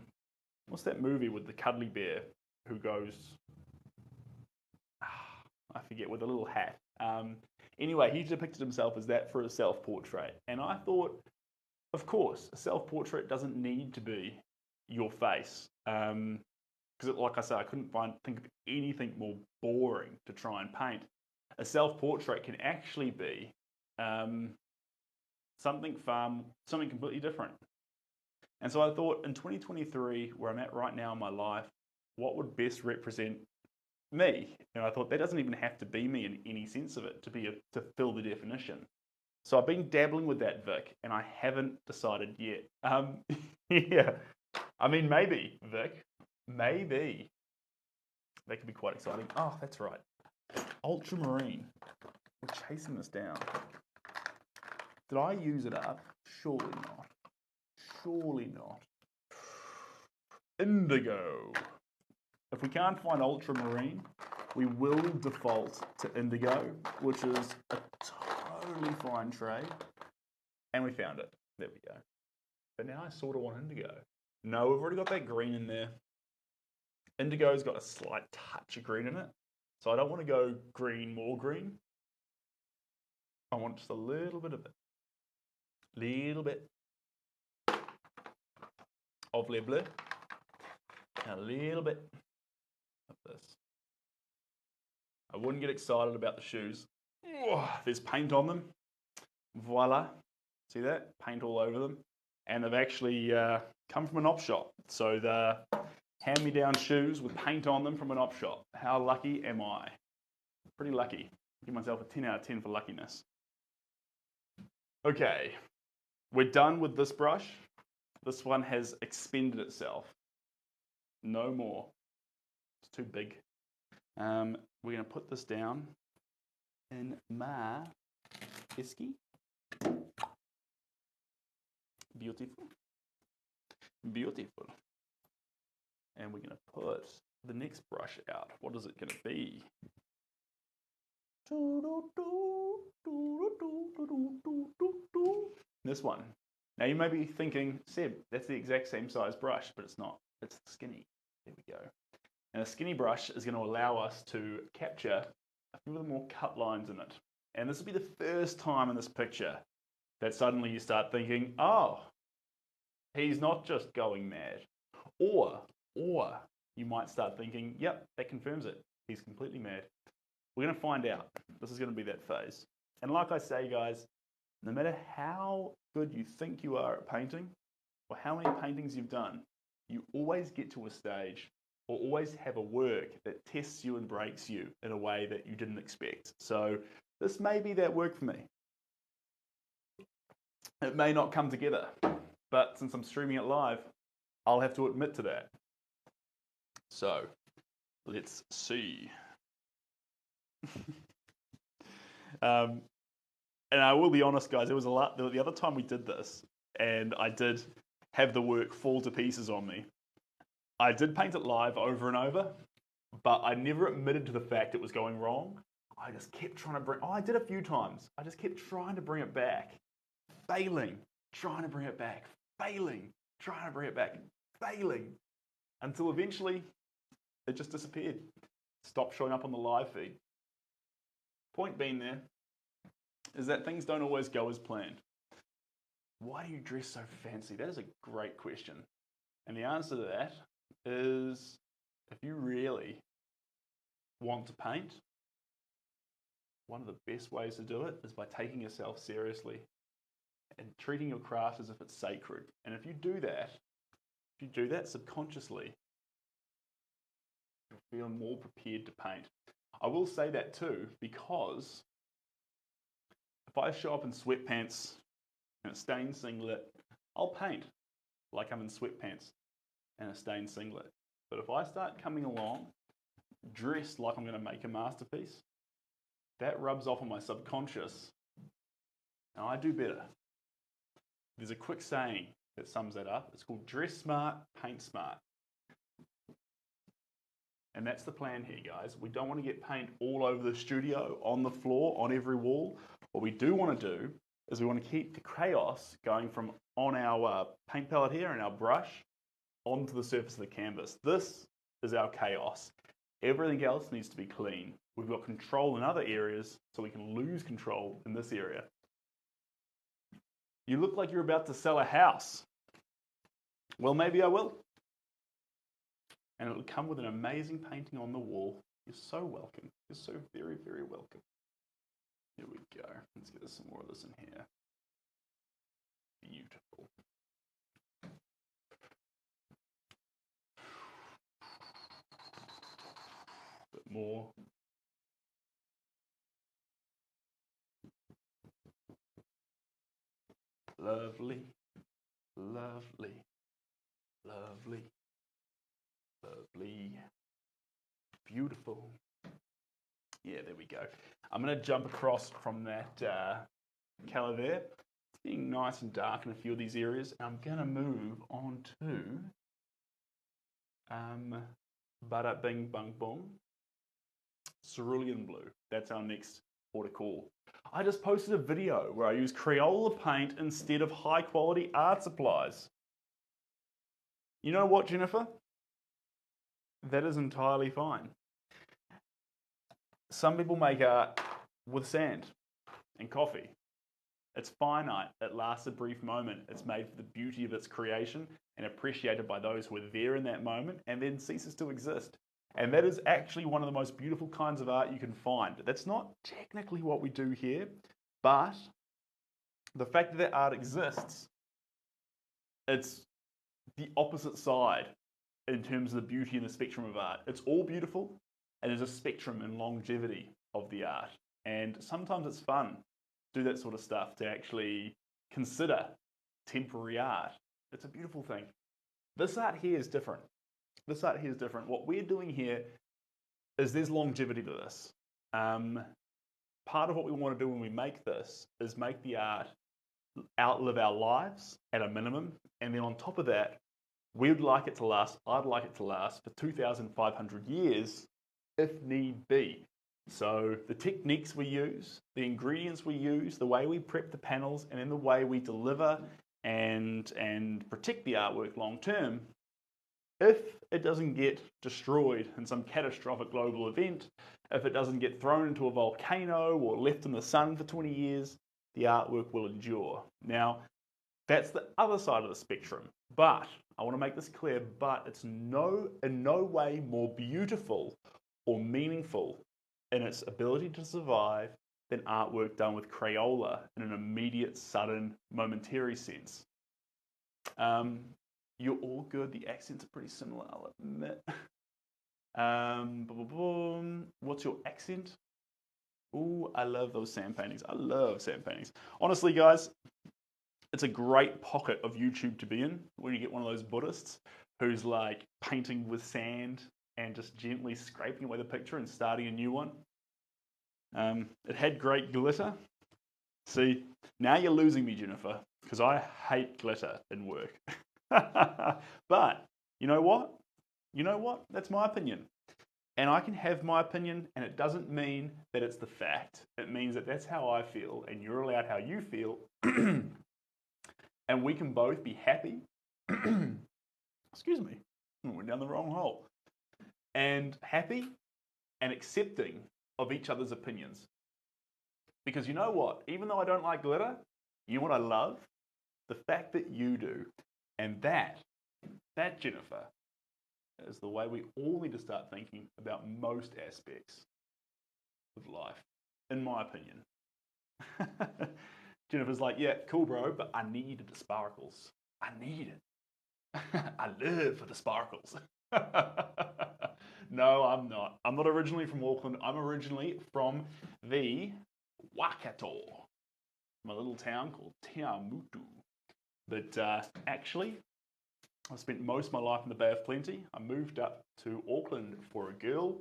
what's that movie with the cuddly bear who goes? I forget, with a little hat. Anyway, he depicted himself as that for a self-portrait, and I thought, of course, a self-portrait doesn't need to be your face, because, like I said, I couldn't think of anything more boring to try and paint. A self-portrait can actually be something completely different. And so I thought, in 2023, where I'm at right now in my life, what would best represent me? And I thought that doesn't even have to be me in any sense of it to fill the definition. So I've been dabbling with that, Vic, and I haven't decided yet. Yeah, I mean, maybe, Vic, maybe that could be quite exciting. Oh, that's right, ultramarine. We're chasing this down. Did I use it up? Surely not. Surely not. Indigo. If we can't find ultramarine, we will default to indigo, which is a totally fine trade. And we found it. There we go. But now I sort of want indigo. No, we've already got that green in there. Indigo's got a slight touch of green in it. So I don't want to go green, more green. I want just a little bit of it. Little bit of le bleu. A little bit of this. I wouldn't get excited about the shoes. There's paint on them. Voila. See that? Paint all over them. And they've actually come from an op shop. So the hand-me-down shoes with paint on them from an op shop. How lucky am I? Pretty lucky. Give myself a 10 out of 10 for luckiness. Okay. We're done with this brush. This one has expended itself. No more. It's too big. We're going to put this down in my esky. Beautiful. Beautiful. And we're going to put the next brush out. What is it going to be? This one. Now you may be thinking, Seb, that's the exact same size brush, but it's not. It's skinny. There we go. And a skinny brush is going to allow us to capture a few of the more cut lines in it. And this will be the first time in this picture that suddenly you start thinking, oh, he's not just going mad. Or you might start thinking, yep, that confirms it. He's completely mad. We're going to find out. This is going to be that phase. And like I say, guys, no matter how good you think you are at painting or how many paintings you've done, you always get to a stage or always have a work that tests you and breaks you in a way that you didn't expect. So this may be that work for me. It may not come together, but since I'm streaming it live, I'll have to admit to that. So let's see. And I will be honest, guys, it was a lot. The other time we did this, and I did have the work fall to pieces on me. I did paint it live over and over, but I never admitted to the fact it was going wrong. I just kept trying to bring. Oh, I did a few times. I just kept trying to bring it back, failing, trying to bring it back, failing, trying to bring it back, failing, until eventually it just disappeared. Stopped showing up on the live feed. Point being there is that things don't always go as planned. Why do you dress so fancy? That is a great question. And the answer to that is, if you really want to paint, one of the best ways to do it is by taking yourself seriously and treating your craft as if it's sacred. And if you do that subconsciously, you'll feel more prepared to paint. I will say that too, because if I show up in sweatpants and a stained singlet, I'll paint like I'm in sweatpants and a stained singlet. But if I start coming along dressed like I'm going to make a masterpiece, that rubs off on my subconscious, and I do better. There's a quick saying that sums that up. It's called dress smart, paint smart. And that's the plan here, guys. We don't want to get paint all over the studio, on the floor, on every wall. What we do want to do is we want to keep the chaos going from on our paint palette here and our brush onto the surface of the canvas. This is our chaos. Everything else needs to be clean. We've got control in other areas, so we can lose control in this area. You look like you're about to sell a house. Well, maybe I will. And it'll come with an amazing painting on the wall. You're so welcome. You're so very, very welcome. Here we go. Let's get some more of this in here. Beautiful. A bit more. Lovely, lovely, lovely, lovely, beautiful. Yeah, there we go. I'm going to jump across from that colour there. It's getting nice and dark in a few of these areas. I'm going to move on to Bada Bing Bung Bung, Cerulean Blue. That's our next port of call. I just posted a video where I use Crayola paint instead of high quality art supplies. You know what, Jennifer? That is entirely fine. Some people make art with sand and coffee. It's finite. It lasts a brief moment. It's made for the beauty of its creation and appreciated by those who are there in that moment and then ceases to exist. And that is actually one of the most beautiful kinds of art you can find. That's not technically what we do here, but the fact that that art exists, it's the opposite side in terms of the beauty and the spectrum of art. It's all beautiful, and there's a spectrum and longevity of the art. And sometimes it's fun to do that sort of stuff, to actually consider temporary art. It's a beautiful thing. This art here is different. This art here is different. What we're doing here is there's longevity to this. Part of what we want to do when we make this is make the art outlive our lives at a minimum. And then on top of that, we'd like it to last, I'd like it to last for 2,500 years if need be. So the techniques we use, the ingredients we use, the way we prep the panels, and then the way we deliver and protect the artwork long term, if it doesn't get destroyed in some catastrophic global event, if it doesn't get thrown into a volcano or left in the sun for 20 years, the artwork will endure. Now, that's the other side of the spectrum. But, I want to make this clear, but it's in no way more beautiful or meaningful in its ability to survive than artwork done with Crayola in an immediate, sudden, momentary sense. You're all good. The accents are pretty similar, I'll admit. What's your accent? Ooh, I love those sand paintings. I love sand paintings. Honestly, guys, it's a great pocket of YouTube to be in when you get one of those Buddhists who's like painting with sand and just gently scraping away the picture and starting a new one. It had great glitter. See, now you're losing me, Jennifer, because I hate glitter in work. But you know what? You know what? That's my opinion. And I can have my opinion, and it doesn't mean that it's the fact. It means that that's how I feel, and you're allowed how you feel. And we can both be happy. Excuse me. I went down the wrong hole. And happy and accepting of each other's opinions. Because you know what? Even though I don't like glitter, you know what I love? The fact that you do. And that, Jennifer, is the way we all need to start thinking about most aspects of life, in my opinion. Jennifer's like, yeah, cool, bro, but I need the sparkles. I need it. I live for the sparkles. No, I'm not. I'm not originally from Auckland. I'm originally from the Waikato, from a little town called Te Awamutu. But actually, I've spent most of my life in the Bay of Plenty. I moved up to Auckland for a girl,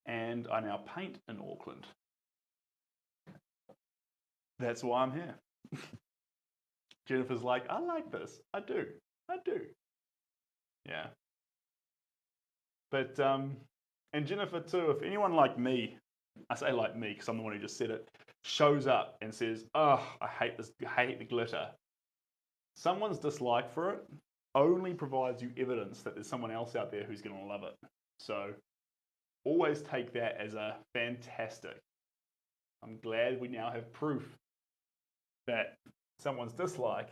and I now paint in Auckland. That's why I'm here. Jennifer's like, I like this. I do. Yeah. But, and Jennifer too, if anyone like me I say like me because I'm the one who just said it, shows up and says, "Oh, I hate this. I hate the glitter." Someone's dislike for it only provides you evidence that there's someone else out there who's going to love it. So always take that as a fantastic. I'm glad we now have proof that someone's dislike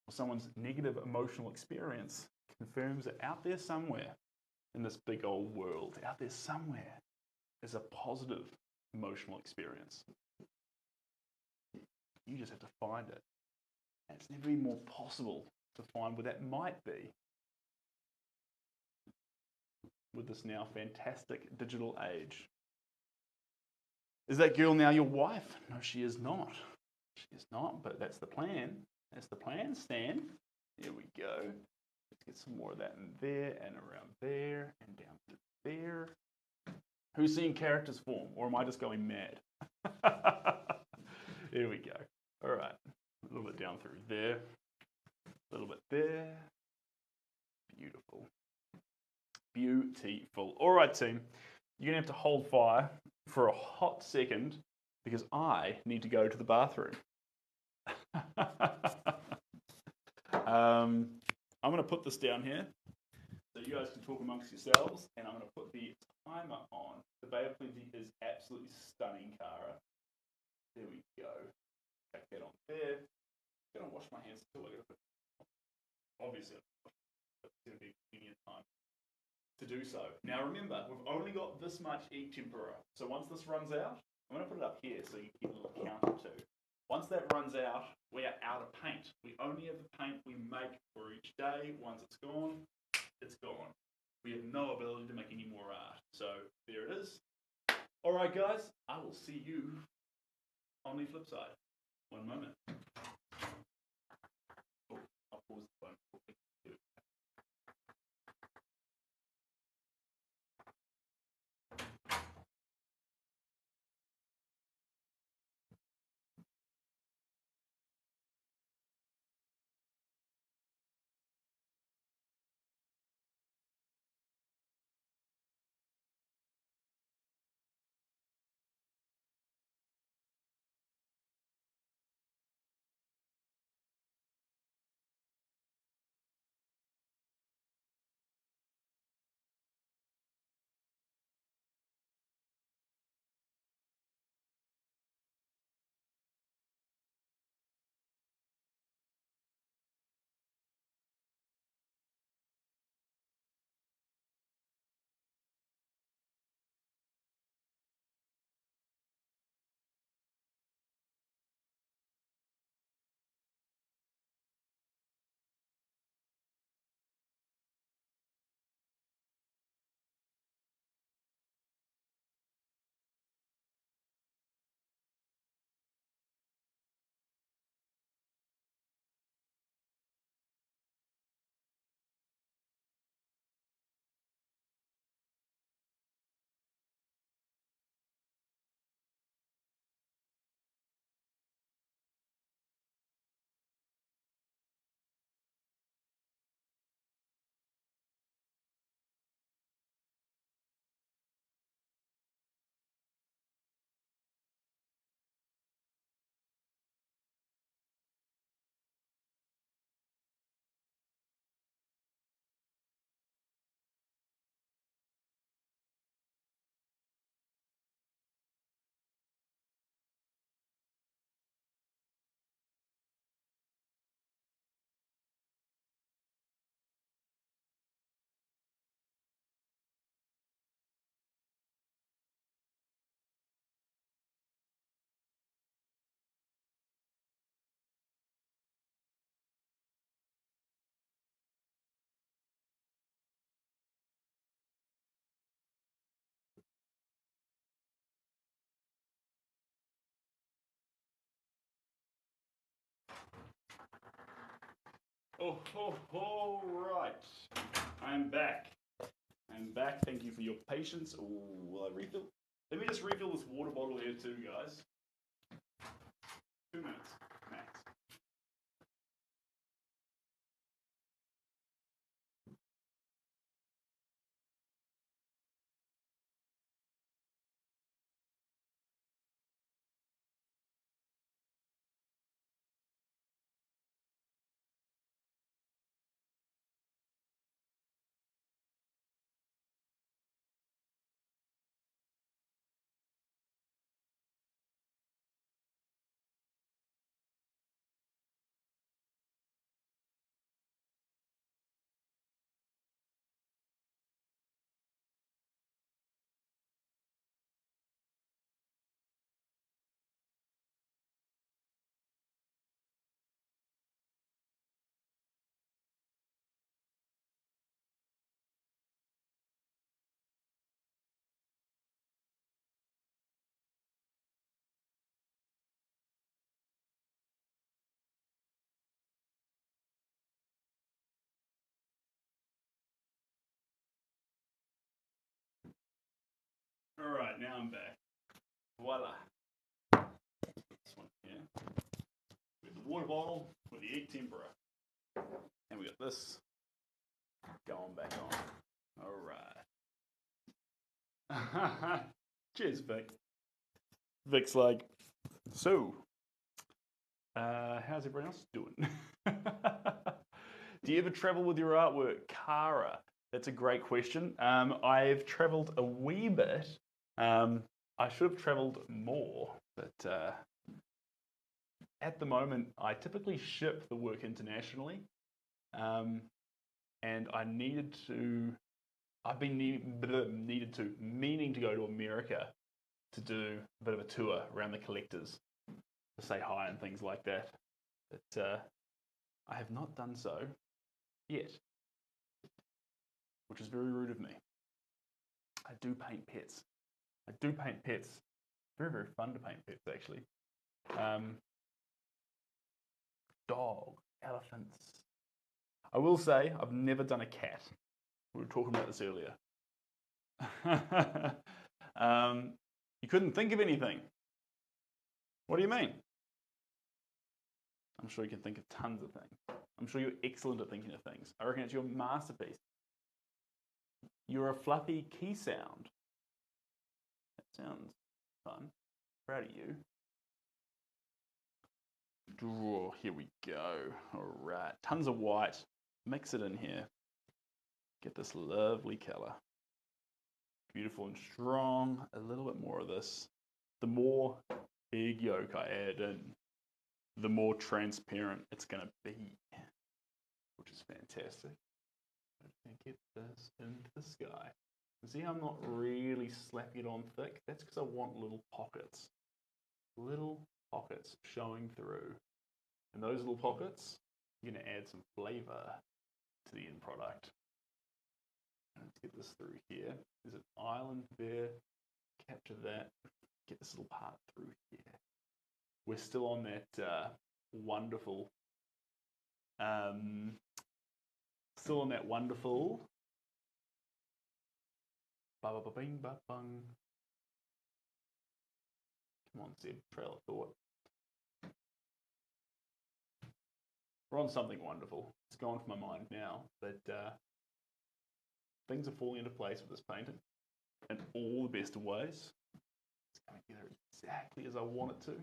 or someone's negative emotional experience confirms that out there somewhere in this big old world, out there somewhere, is a positive emotional experience. You just have to find it. And it's never been more possible to find where that might be with this now fantastic digital age. Is that girl now your wife? No, she is not. She is not, but that's the plan. That's the plan, Stan. Here we go. Let's get some more of that in there and around there and down to there. Who's seeing characters form, or am I just going mad? Here we go. All right. A little bit down through there. A little bit there. Beautiful. Beautiful. All right, team. You're going to have to hold fire for a hot second because I need to go to the bathroom. I'm going to put this down here so you guys can talk amongst yourselves, and I'm going to put the timer on. The Bay of Plenty is absolutely stunning, Cara. There we go. Take that on there. I'm going to wash my hands until I get it. Obviously, it's going to be plenty of time to do so. Now remember, we've only got this much ink tempera. So once this runs out, I'm going to put it up here so you can keep a little counter too. Once that runs out, we are out of paint. We only have the paint we make for each day. Once it's gone, it's gone. We have no ability to make any more art. So there it is. All right, guys, I will see you on the flip side. One moment. Oh, I'll pause the phone. All right. I'm back. I'm back. Thank you for your patience. Oh, will I refill? Let me just refill this water bottle here too, guys. 2 minutes max. Alright, now I'm back. Voila. This one here. With the water bottle, with the egg tempera. And we got this going back on. Alright. Cheers, Vic. Vic's like, so, how's everyone else doing? Do you ever travel with your artwork? Cara, that's a great question. I've traveled a wee bit. I should have traveled more, but at the moment, I typically ship the work internationally. And I've been meaning to go to America to do a bit of a tour around the collectors, to say hi and things like that. But I have not done so yet, which is very rude of me. I do paint pets. Very, very fun to paint pets, actually. Dog, elephants. I will say, I've never done a cat. We were talking about this earlier. You couldn't think of anything. What do you mean? I'm sure you can think of tons of things. I'm sure you're excellent at thinking of things. I reckon it's your masterpiece. You're a fluffy key sound. That sounds fun. Proud of you. Oh, here we go. All right. Tons of white. Mix it in here. Get this lovely color. Beautiful and strong. A little bit more of this. The more egg yolk I add in, the more transparent it's going to be, which is fantastic. I'm going to get this into the sky. See how I'm not really slapping it on thick? That's because I want little pockets. Little pockets showing through. And those little pockets, you're going to add some flavor to the end product. Let's get this through here. There's an island there. Capture that. Get this little part through here. We're still on that wonderful, Come on, Zeb, trail of thought. We're on something wonderful. It's gone from my mind now, but things are falling into place with this painting in all the best of ways. It's coming together exactly as I want it to.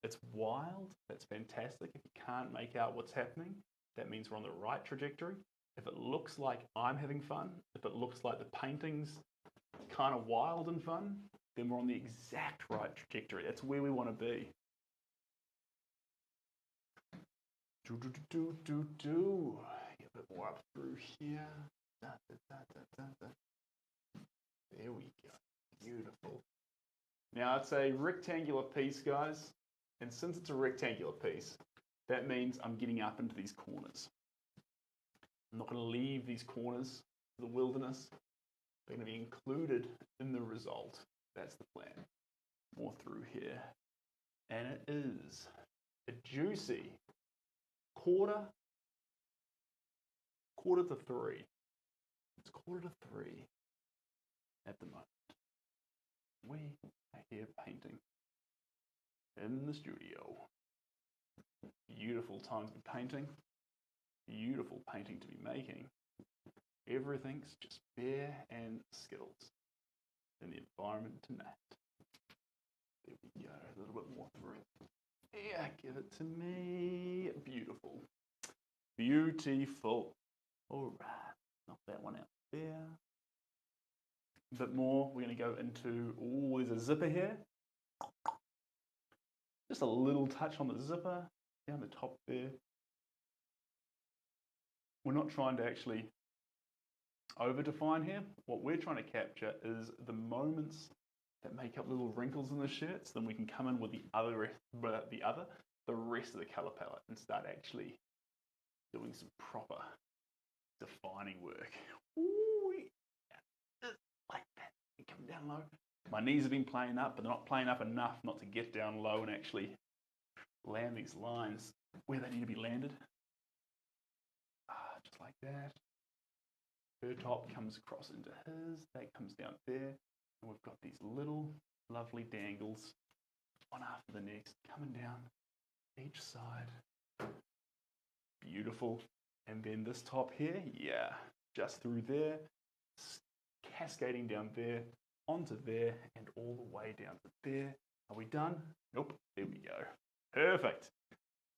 It's wild. That's fantastic. If you can't make out what's happening, that means we're on the right trajectory. If it looks like I'm having fun, if it looks like the painting's kind of wild and fun, then we're on the exact right trajectory. That's where we want to be. Get a bit more up through here. There we go. Beautiful. Now it's a rectangular piece, guys. And since it's a rectangular piece, that means I'm getting up into these corners. I'm not going to leave these corners to the wilderness. They're going to be included in the result. That's the plan. More through here. And it is a juicy quarter to three. It's 2:45 at the moment. We are here painting in the studio. Beautiful time to be painting. Beautiful painting to be making. Everything's just bare and skittles in the environment tonight. There we go. A little bit more through. Yeah, give it to me. Beautiful. Beautiful. All right. Knock that one out there. A bit more. We're going to go into, there's a zipper here. Just a little touch on the zipper down the top there. We're not trying to actually over-define here. What we're trying to capture is the moments that make up little wrinkles in the shirts. Then we can come in with the rest of the color palette and start actually doing some proper defining work. Ooh, yeah. Like that. Come down low. My knees have been playing up, but they're not playing up enough not to get down low and actually land these lines where they need to be landed. Just like that. Her top comes across into his. That comes down there. And we've got these little lovely dangles, one after the next, coming down each side. Beautiful. And then this top here, yeah, just through there, cascading down there, onto there, and all the way down to there. Are we done? Nope. There we go. Perfect.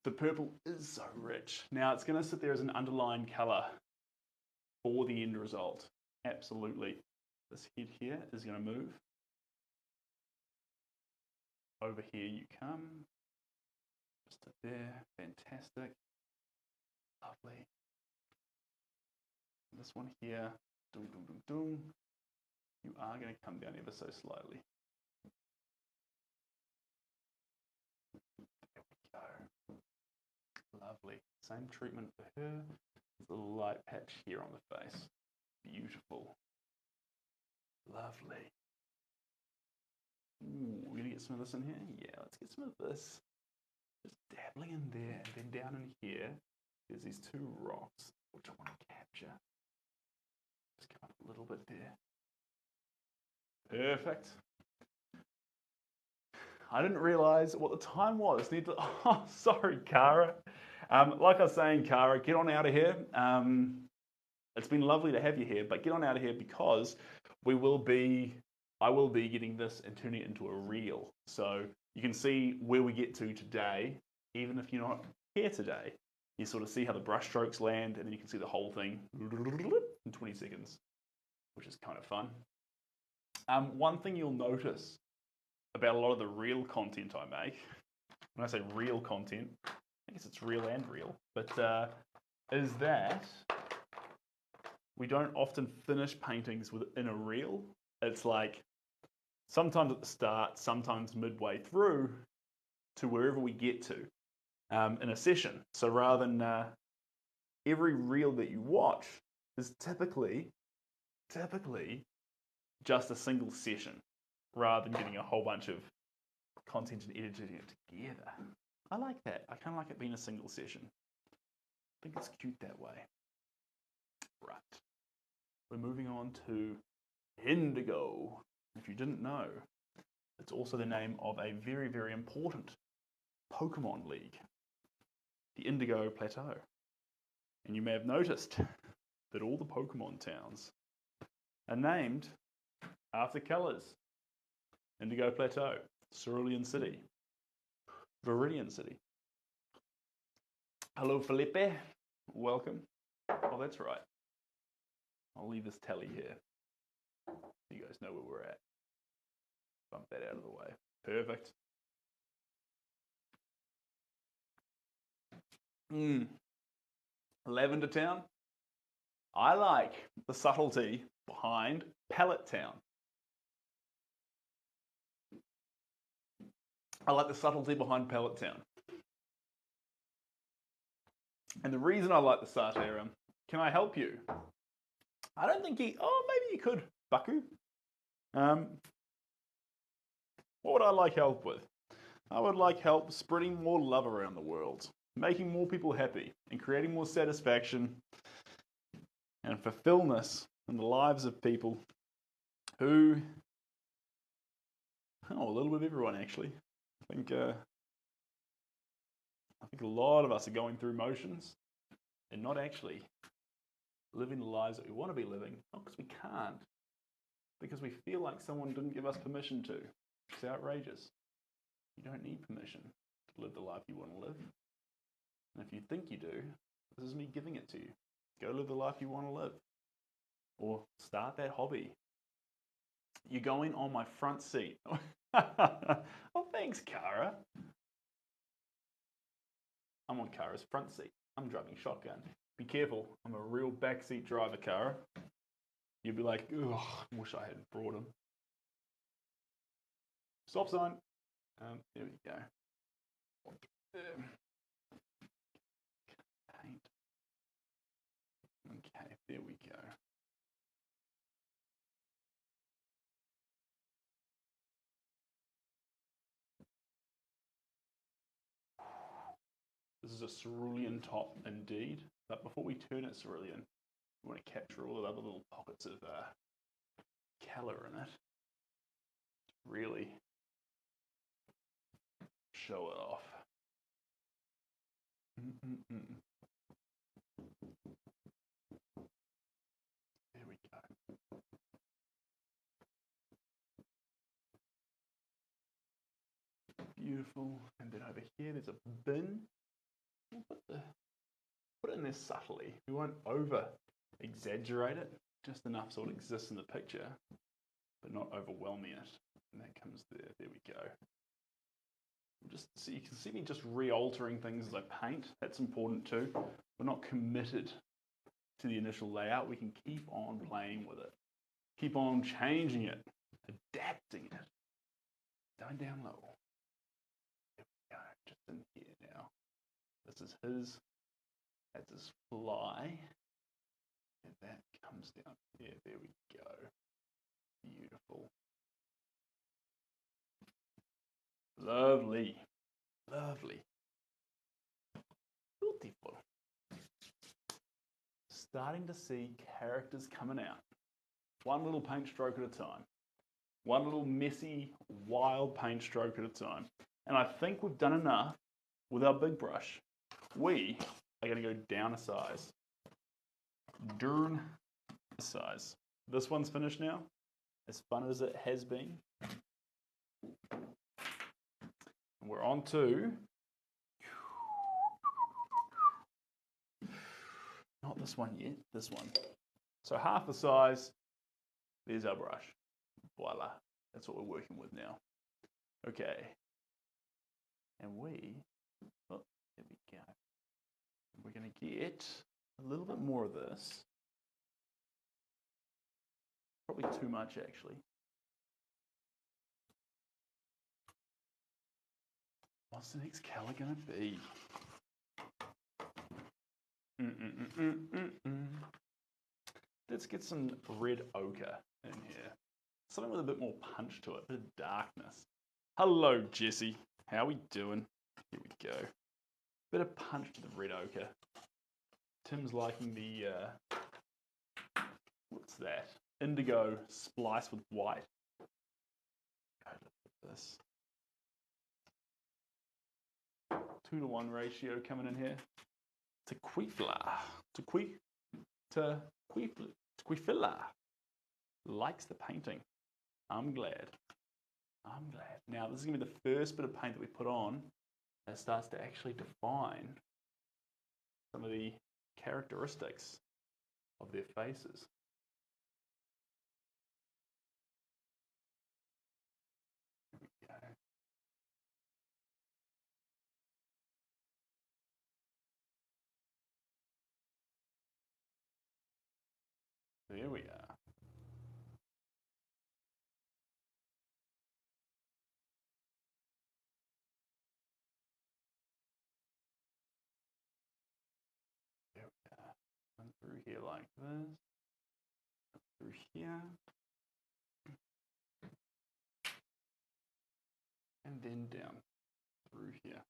The purple is so rich. Now it's going to sit there as an underlying color for the end result. Absolutely. This head here is going to move. Over here you come. Just to there. Fantastic. Lovely. This one here. Doom, doom, doom, doom. You are going to come down ever so slightly. There we go. Lovely. Same treatment for her. There's a little light patch here on the face. Beautiful. Lovely. Ooh, we're going to get some of this in here? Yeah, let's get some of this. Just dabbling in there, and then down in here, there's these two rocks, which I want to capture. Just come up a little bit there. Perfect. I didn't realize what the time was. Oh, sorry, Cara. Like I was saying, Cara, get on out of here. It's been lovely to have you here, but get on out of here because I will be getting this and turning it into a reel. So you can see where we get to today, even if you're not here today. You sort of see how the brush strokes land, and then you can see the whole thing in 20 seconds, which is kind of fun. One thing you'll notice about a lot of the reel content I make, when I say real content, I guess it's real and real, but is that we don't often finish paintings within a reel. It's like sometimes at the start, sometimes midway through to wherever we get to in a session. So rather than every reel that you watch is typically just a single session rather than getting a whole bunch of content and editing it together. I like that. I kind of like it being a single session. I think it's cute that way. Right. We're moving on to Indigo. If you didn't know, it's also the name of a very, very important Pokemon League, the Indigo Plateau. And you may have noticed that all the Pokemon towns are named after colors. Indigo Plateau, Cerulean City, Viridian City. Hello, Felipe. Welcome. Oh, that's right. I'll leave this tally here. You guys know where we're at. Bump that out of the way. Perfect. Lavender Town. I like the subtlety behind Palette Town. I like the subtlety behind Palette Town. And the reason I like the satire, can I help you? I don't think maybe you could, Baku. What would I like help with? I would like help spreading more love around the world, making more people happy, and creating more satisfaction and fulfillment in the lives of people who, a little bit of everyone actually. I think a lot of us are going through motions and not actually living the lives that we want to be living, not because we can't, because we feel like someone didn't give us permission to. It's outrageous. You don't need permission to live the life you want to live. And if you think you do, this is me giving it to you. Go live the life you want to live. Or start that hobby. You're going on my front seat. Oh, thanks, Cara. I'm on Cara's front seat. I'm driving shotgun. Be careful. I'm a real backseat driver, Cara. You'd be like, ugh, I wish I hadn't brought him. Stop sign. There we go. Paint. Okay, there we go. This is a cerulean top indeed, but before we turn it cerulean, we want to capture all the other little pockets of colour in it. really show it off. There we go. Beautiful. And then over here, there's a bin. We'll put it in there subtly. We won't over exaggerate it, just enough so it exists in the picture, but not overwhelming it. And that comes there. There we go. Just so you can see me just re-altering things as I paint. That's important too. We're not committed to the initial layout. We can keep on playing with it, keep on changing it, adapting it. Down low. There we go. Just in here now. This is his. That's his fly. And that comes down here. There we go. Beautiful. Lovely. Lovely. Beautiful. Starting to see characters coming out. One little paint stroke at a time. One little messy, wild paint stroke at a time. And I think we've done enough with our big brush. We are going to go down a size. Down a size. This one's finished now. As fun as it has been. And we're on to, not this one yet, this one. So half the size, there's our brush. Voila, that's what we're working with now. Okay. And there we go. We're going to get a little bit more of this. Probably too much, actually. What's the next color going to be? Let's get some red ochre in here. Something with a bit more punch to it, a bit of darkness. Hello, Jesse. How we doing? Here we go. Bit of punch to the red ochre. Tim's liking the, what's that? Indigo spliced with white. Look at this. 2-to-1 ratio coming in here. Tequila likes the painting. I'm glad. Now this is going to be the first bit of paint that we put on that starts to actually define some of the characteristics of their faces. Here we go. There we are. There we are. Come through here like this. Come through here. And then down through here.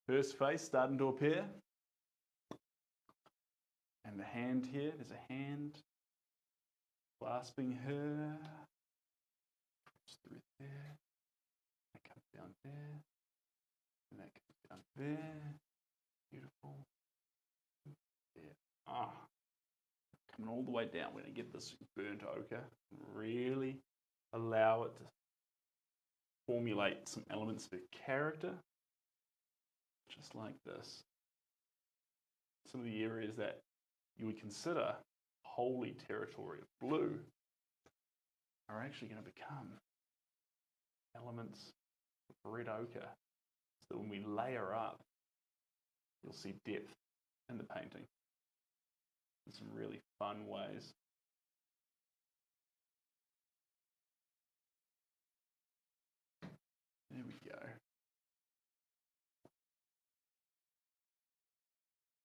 First face starting to appear. And the hand here, there's a hand clasping her. Just through there. That comes down there. And that comes down there. Beautiful. There. Ah. Coming all the way down. We're going to get this burnt ochre. Really allow it to formulate some elements of character. Just like this. Some of the areas that you would consider holy territory of blue are actually going to become elements of red ochre. So when we layer up, you'll see depth in the painting in some really fun ways. There we go.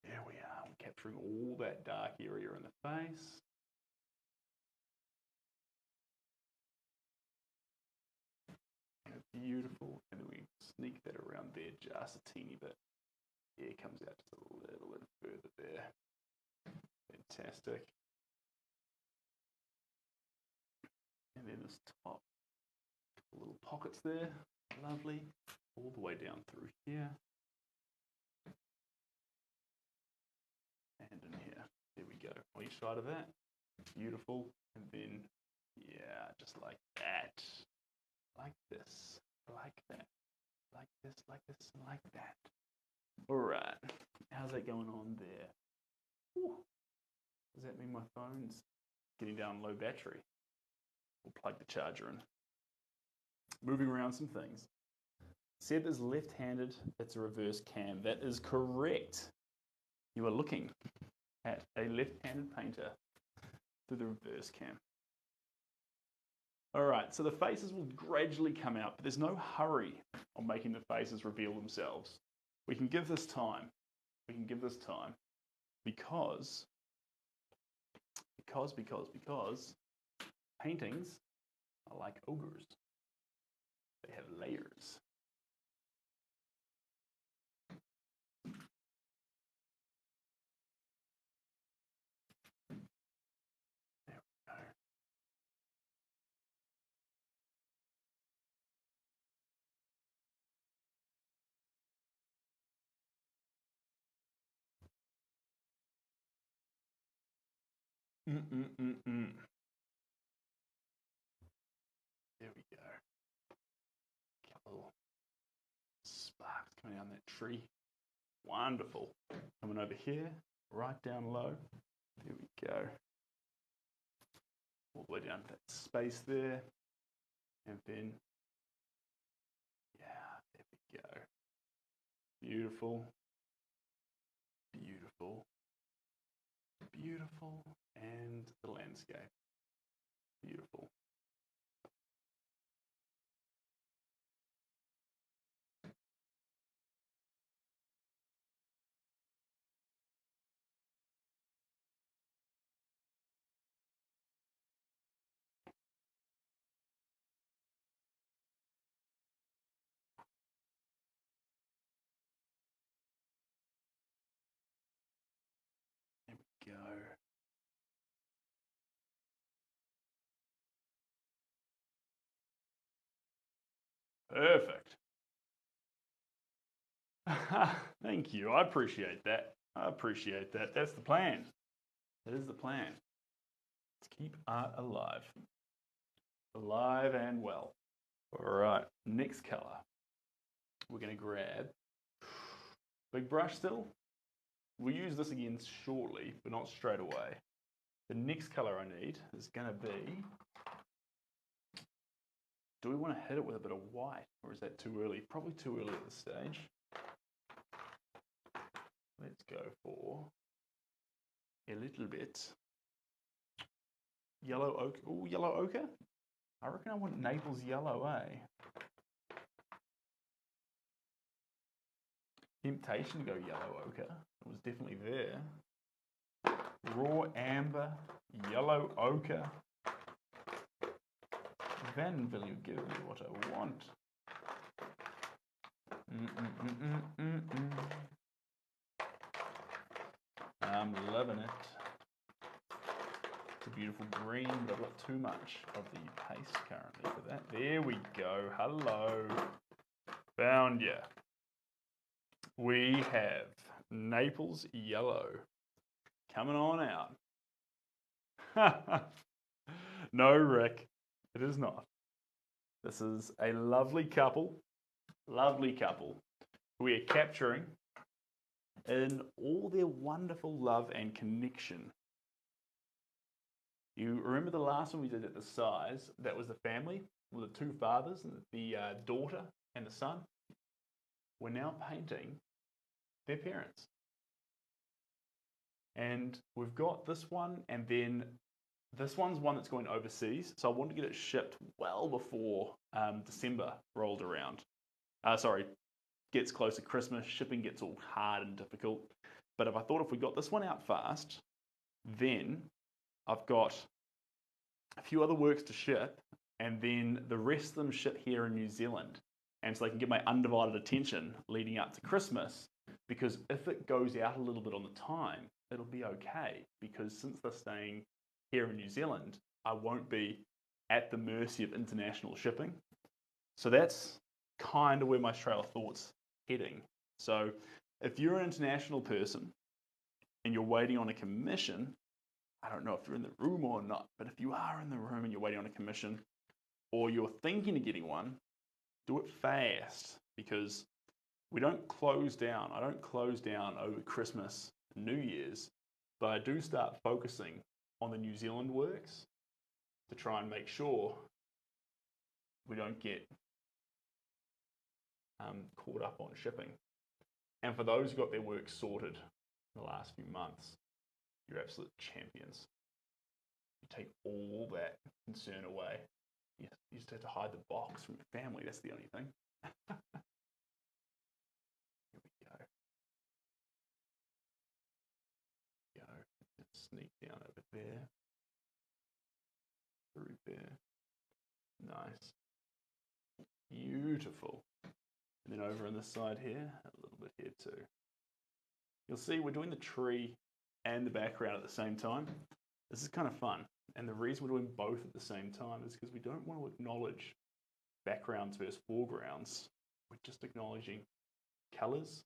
There we are. We're capturing all that dark area in the face. Beautiful. And then we sneak that around there just a teeny bit. Air comes out just a little bit further there. Fantastic. And then this top, little pockets there, lovely, all the way down through here. And in here, there we go, on each side of that, beautiful. And then, yeah, just like that, like this, like that, like this, like this, and like that. All right, how's that going on there? Ooh. Does that mean my phone's getting down low battery? We'll plug the charger in. Moving around some things. Seb is left-handed, it's a reverse cam. That is correct. You are looking at a left-handed painter through the reverse cam. All right, so the faces will gradually come out, but there's no hurry on making the faces reveal themselves. We can give this time. We can give this time because paintings are like ogres. They have layers. There we go. There we go. Get a little sparks coming down that tree. Wonderful. Coming over here, right down low. There we go. All the way down to that space there. And then, yeah, there we go. Beautiful. Beautiful. Beautiful. And the landscape. Beautiful. There we go. Perfect. Thank you. I appreciate that. I appreciate that. That's the plan. That is the plan. Let's keep art alive. Alive and well. All right. Next color. We're going to grab big brush still. We'll use this again shortly, but not straight away. The next color I need is going to be, do we want to hit it with a bit of white, or is that too early? Probably too early at this stage. Let's go for a little bit yellow ochre. Oh, yellow ochre? I reckon I want Naples yellow, eh? Temptation to go yellow ochre. It was definitely there. Raw amber, yellow ochre. Then will you give me what I want? I'm loving it. It's a beautiful green, but I've got too much of the paste currently for that. There we go. Hello. Found ya. We have Naples yellow coming on out. No, Rick, it is not. This is a lovely couple who we are capturing in all their wonderful love and connection. You remember the last one we did at the size? That was the family with the two fathers, the daughter and the son. We're now painting their parents. And we've got this one, and then this one's one that's going overseas. So I want to get it shipped well before December rolled around. Gets close to Christmas, shipping gets all hard and difficult. But if I thought if we got this one out fast, then I've got a few other works to ship, and then the rest of them ship here in New Zealand. And so I can get my undivided attention leading up to Christmas because if it goes out a little bit on the time, it'll be okay, because since they're staying here in New Zealand, I won't be at the mercy of international shipping. So that's kind of where my trail of thought's heading. So if you're an international person and you're waiting on a commission, I don't know if you're in the room or not, but if you are in the room and you're waiting on a commission, or you're thinking of getting one, do it fast, because we don't close down. I don't close down over Christmas and New Year's, but I do start focusing on the New Zealand works to try and make sure we don't get caught up on shipping. And for those who got their work sorted in the last few months, you're absolute champions. You take all that concern away. You just have to hide the box from your family. That's the only thing. Here we go. Let's sneak down over there. Through there. Nice. Beautiful. And then over on this side here, a little bit here too. You'll see we're doing the tree and the background at the same time. This is kind of fun. And the reason we're doing both at the same time is because we don't want to acknowledge backgrounds versus foregrounds. We're just acknowledging colors,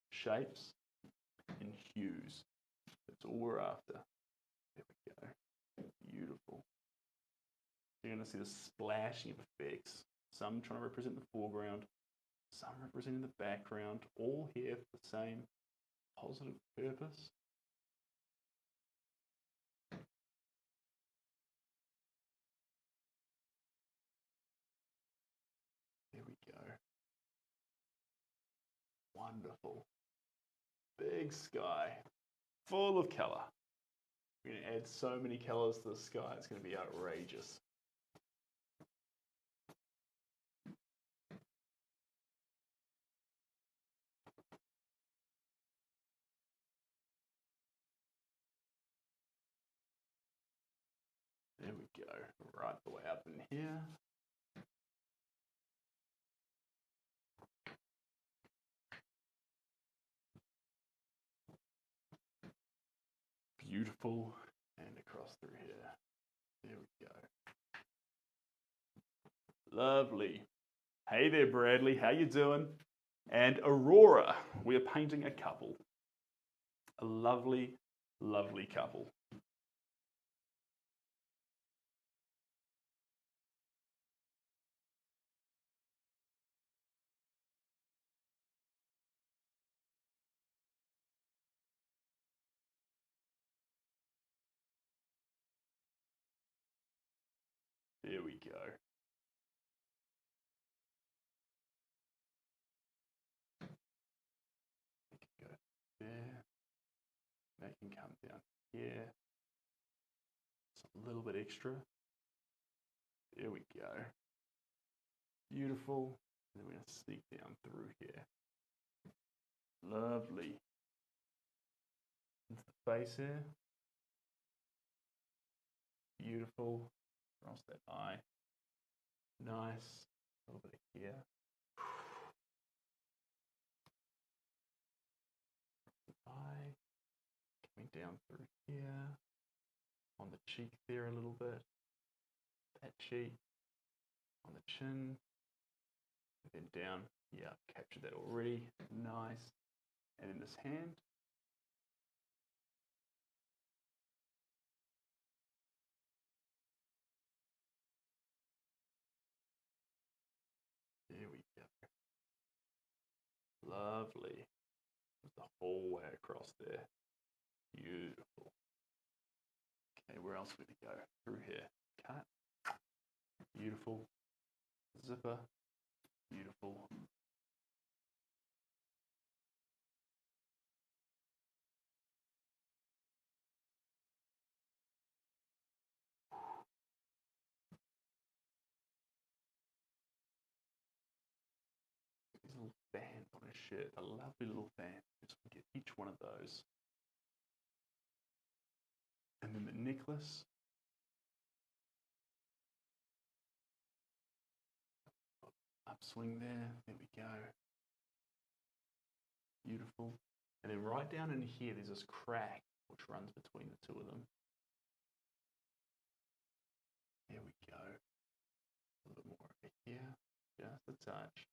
shapes, and hues. That's all we're after. There we go. Beautiful. You're going to see the splashing of effects. Some trying to represent the foreground, some representing the background, all here for the same positive purpose. There we go. Wonderful. Big sky, full of colour. We're going to add so many colours to the sky, it's going to be outrageous. There we go, right the way up in here. Beautiful, and across through here. There we go. Lovely. Hey there, Bradley, how you doing? And Aurora, we are painting a couple. A lovely, lovely couple. There we go. Go there. Make him come down here. Just a little bit extra. There we go. Beautiful. And then we're going to sneak down through here. Lovely. Into the face here. Beautiful. Across that eye. Nice. A little bit here. Eye. Coming down through here. On the cheek there a little bit. That cheek. On the chin. And then down. Yeah, I've captured that already. Nice. And in this hand. There we go. Lovely. The whole way across there. Beautiful. Okay, where else would we go? Through here. Cut. Beautiful. Zipper. Beautiful. These little bands on his shirt. A lovely little band. Just get each one of those. And then the necklace. Upswing there. There we go. Beautiful. And then right down in here, there's this crack which runs between the two of them. There we go. A little bit more over here, just a touch.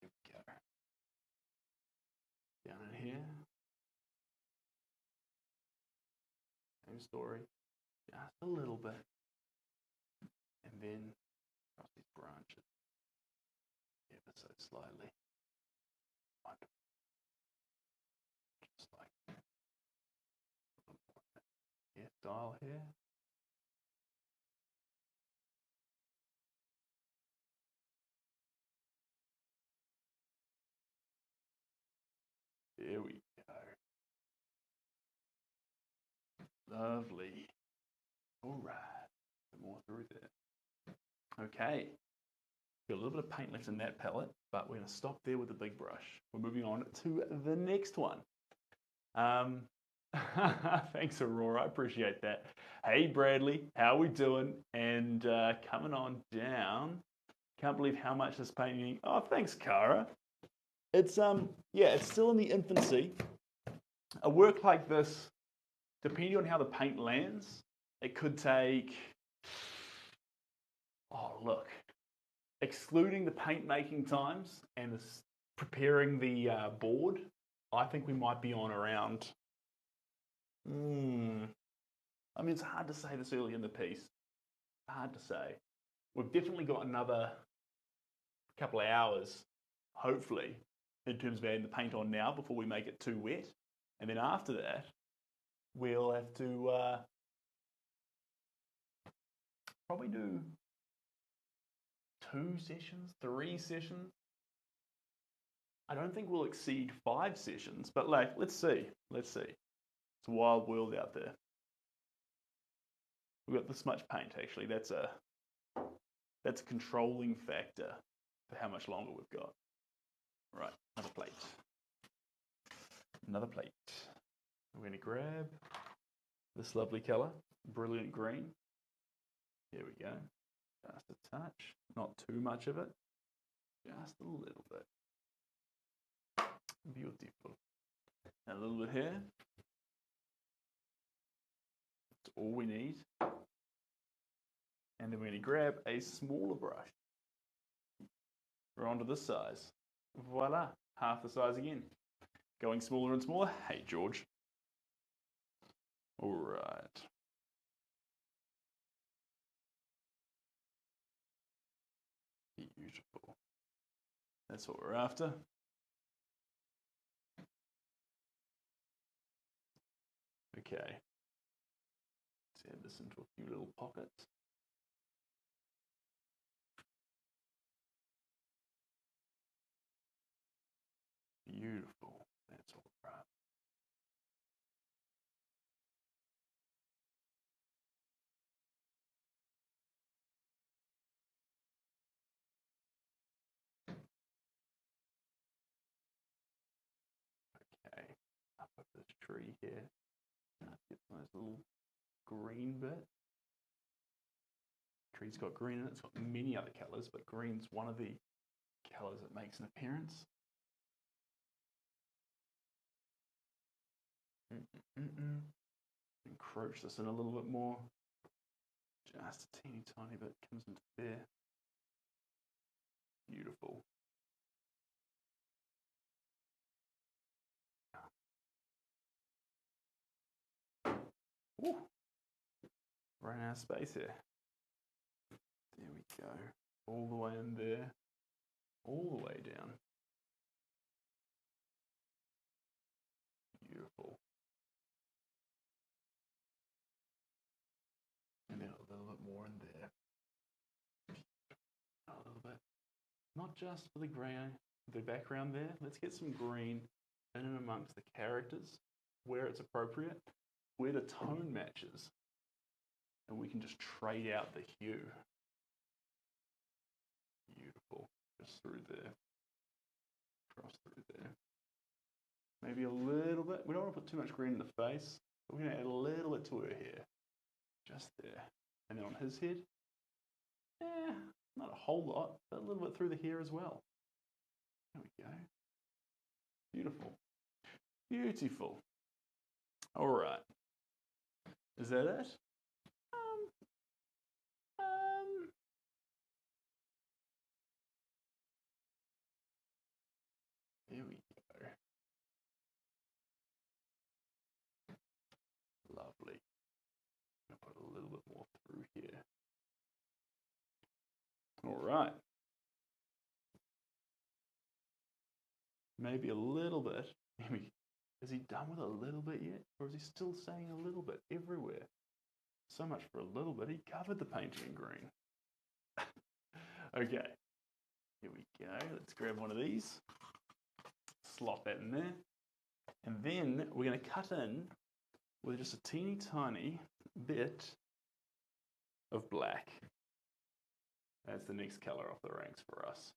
There we go. Down in here. Same story, just a little bit. And then across these branches, ever so slightly. Wonderful. Just like that. A little more hairstyle here. There we go. Lovely. All right. Some more through there. Okay. Got a little bit of paint left in that palette, but we're going to stop there with the big brush. We're moving on to the next one. Thanks, Aurora. I appreciate that. Hey, Bradley. How we doing? And coming on down. Can't believe how much this painting. Oh, thanks, Cara. It's yeah, it's still in the infancy. A work like this, depending on how the paint lands, it could take. Oh, look. Excluding the paint making times and preparing the board, I think we might be on around. I mean, it's hard to say this early in the piece. Hard to say. We've definitely got another couple of hours, hopefully, in terms of adding the paint on now before we make it too wet. And then after that, we'll have to probably do 2 sessions, 3 sessions. I don't think we'll exceed 5 sessions, but like, let's see. Let's see. It's a wild world out there. We've got this much paint, actually. That's a controlling factor for how much longer we've got. Right, another plate. Another plate. We're going to grab this lovely color, brilliant green. Here we go. Just a touch, not too much of it, just a little bit. Beautiful. A little bit here. That's all we need. And then we're going to grab a smaller brush. We're onto this size. Voila, half the size again. Going smaller and smaller. Hey, George. All right. Beautiful. That's what we're after. Okay. Let's add this into a few little pockets. Beautiful. That's all right. Okay. Up of this tree here. Get those little green bit. Tree's got green in it. It's got many other colours, but green's one of the colours that makes an appearance. Encroach this in a little bit more. Just a teeny tiny bit comes into there. Beautiful. Ooh. Ran out of space here. There we go. All the way in there. All the way down. Beautiful. And then a little bit more in there. A little bit. Not just for the grey, the background there. Let's get some green in and amongst the characters where it's appropriate, where the tone matches. And we can just trade out the hue. Beautiful. Just through there. Cross through there. Maybe a little bit. We don't want to put too much green in the face. But we're going to add a little bit to her hair. Just there. And then on his head, not a whole lot, but a little bit through the hair as well. There we go. Beautiful. Beautiful. All right. Is that it? There we go. Lovely. I'll put a little bit more through here. All right. Maybe a little bit. Maybe. Is he done with a little bit yet? Or is he still saying a little bit everywhere? So much for a little bit. He covered the painting in green. Okay. Here we go. Let's grab one of these. Slot that in there. And then we're going to cut in with just a teeny tiny bit of black. That's the next color off the ranks for us.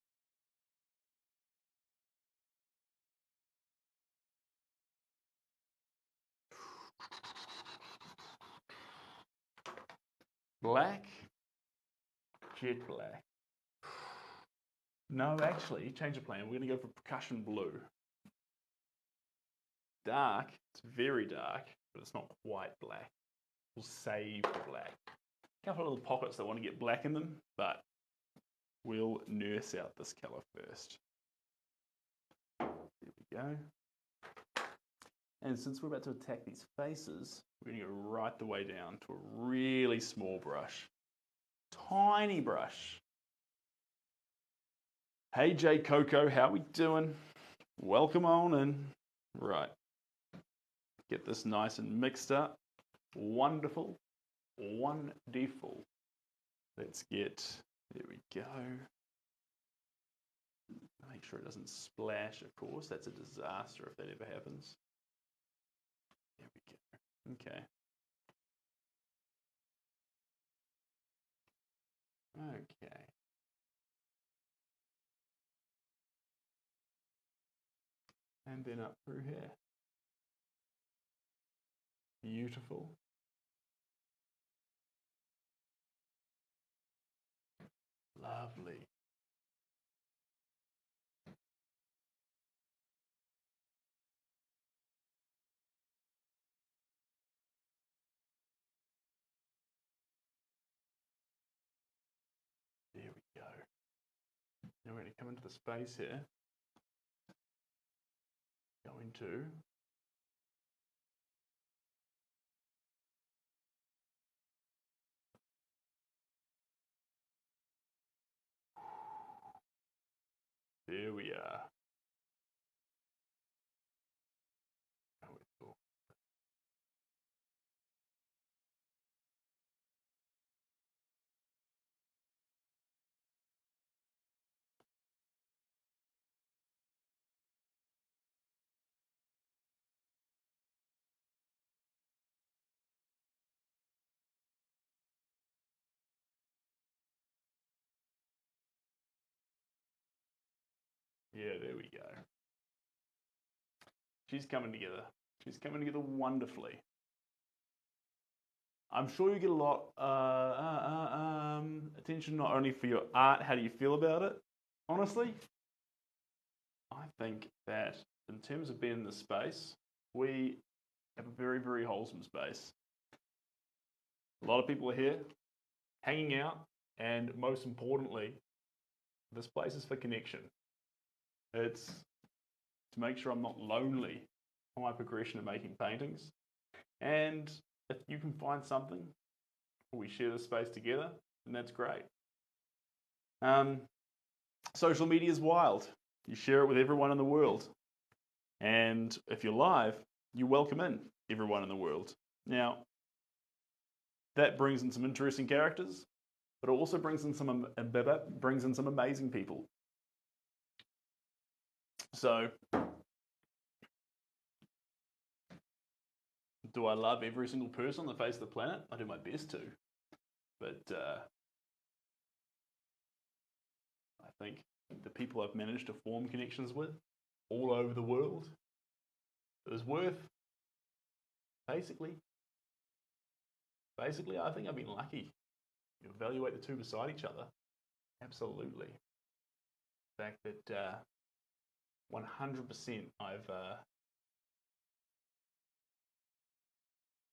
Black, jet black. No, actually, change of plan. We're going to go for percussion blue. Dark, it's very dark, but it's not quite black. We'll save the black. A couple of little pockets that want to get black in them, but we'll nurse out this color first. There we go. And since we're about to attack these faces, we're going to go right the way down to a really small brush. Tiny brush. Hey Jay Coco, how we doing? Welcome on in. Right. Get this nice and mixed up. Wonderful. Wonderful. Let's get, there we go. Make sure it doesn't splash, of course. That's a disaster if that ever happens. There we go. Okay. Okay. And then up through here. Beautiful. Lovely. There we go. Now we're going to come into the space here. Go into there we are. Yeah, there we go. She's coming together. She's coming together wonderfully. I'm sure you get a lot attention not only for your art, how do you feel about it? Honestly, I think that in terms of being in the space, we have a very, very wholesome space. A lot of people are here, hanging out, and most importantly, this place is for connection. It's to make sure I'm not lonely on my progression of making paintings. And if you can find something, we share this space together, then that's great. Social media is wild. You share it with everyone in the world. And if you're live, you welcome in everyone in the world. Now, that brings in some interesting characters, but it also brings in some amazing people. So, do I love every single person on the face of the planet? I do my best to. But I think the people I've managed to form connections with all over the world is worth, basically, I think I've been lucky. You evaluate the two beside each other. Absolutely. The fact that 100% I've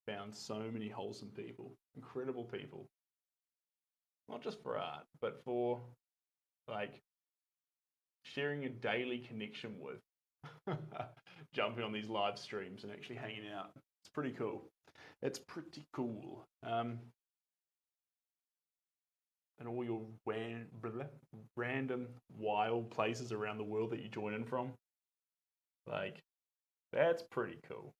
found so many wholesome people, incredible people, not just for art, but for like sharing a daily connection with, jumping on these live streams and actually hanging out. It's pretty cool. It's pretty cool. And all your random wild places around the world that you join in from. Like, that's pretty cool.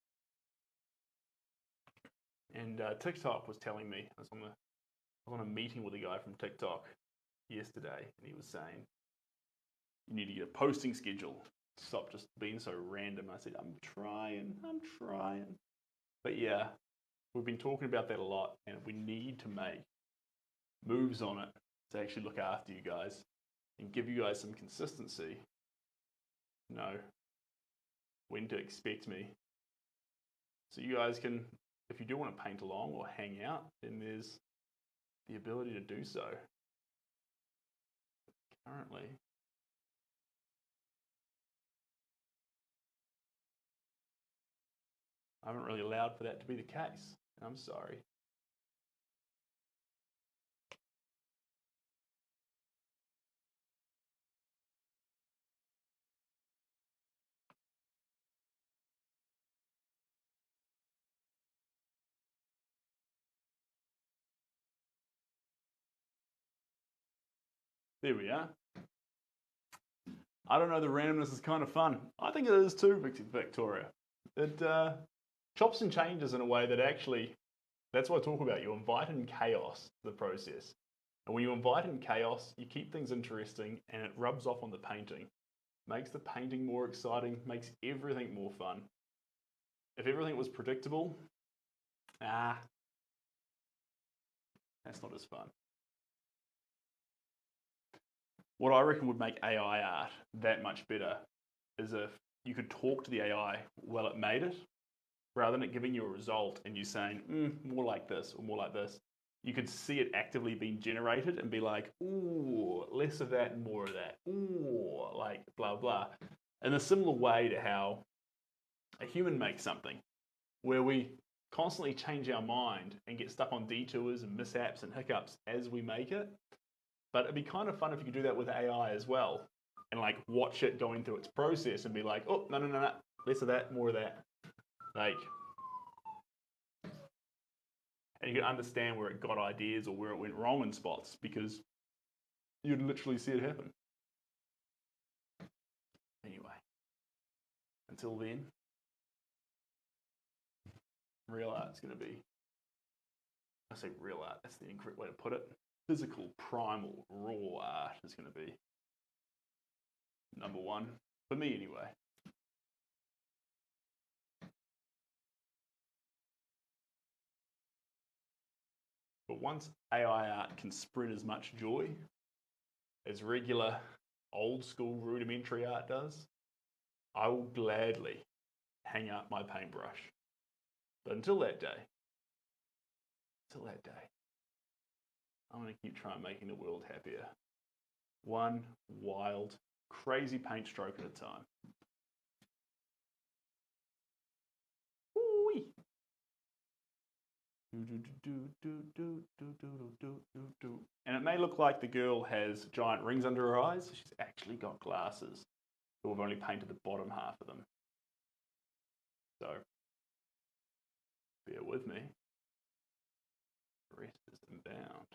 And TikTok was telling me, I was on a meeting with a guy from TikTok yesterday, and he was saying, you need to get a posting schedule. Stop just being so random. I said, I'm trying. But yeah, we've been talking about that a lot, and we need to make moves on it to actually look after you guys and give you guys some consistency. Know when to expect me. So you guys can, if you do want to paint along or hang out, then there's the ability to do so. Currently, I haven't really allowed for that to be the case, and I'm sorry. There we are. I don't know, the randomness is kind of fun. I think it is too, Victoria. It chops and changes in a way that actually, that's what I talk about. You invite in chaos to the process. And when you invite in chaos, you keep things interesting and it rubs off on the painting. Makes the painting more exciting, makes everything more fun. If everything was predictable, that's not as fun. What I reckon would make AI art that much better is if you could talk to the AI while it made it, rather than it giving you a result and you saying, more like this or more like this. You could see it actively being generated and be like, ooh, less of that and more of that. Ooh, like blah, blah. In a similar way to how a human makes something, where we constantly change our mind and get stuck on detours and mishaps and hiccups as we make it. But it'd be kind of fun if you could do that with AI as well and like watch it going through its process and be like, oh, no, less of that, more of that. Like, and you can understand where it got ideas or where it went wrong in spots because you'd literally see it happen. Anyway, until then, real art's going to be, I say real art, that's the incorrect way to put it. Physical, primal, raw art is going to be number one, for me anyway. But once AI art can spread as much joy as regular old school rudimentary art does, I will gladly hang out my paintbrush. But until that day, I'm going to keep trying making the world happier. One wild, crazy paint stroke at a time. Woo-wee. And it may look like the girl has giant rings under her eyes. She's actually got glasses, but we've only painted the bottom half of them. So, bear with me. The rest is inbound.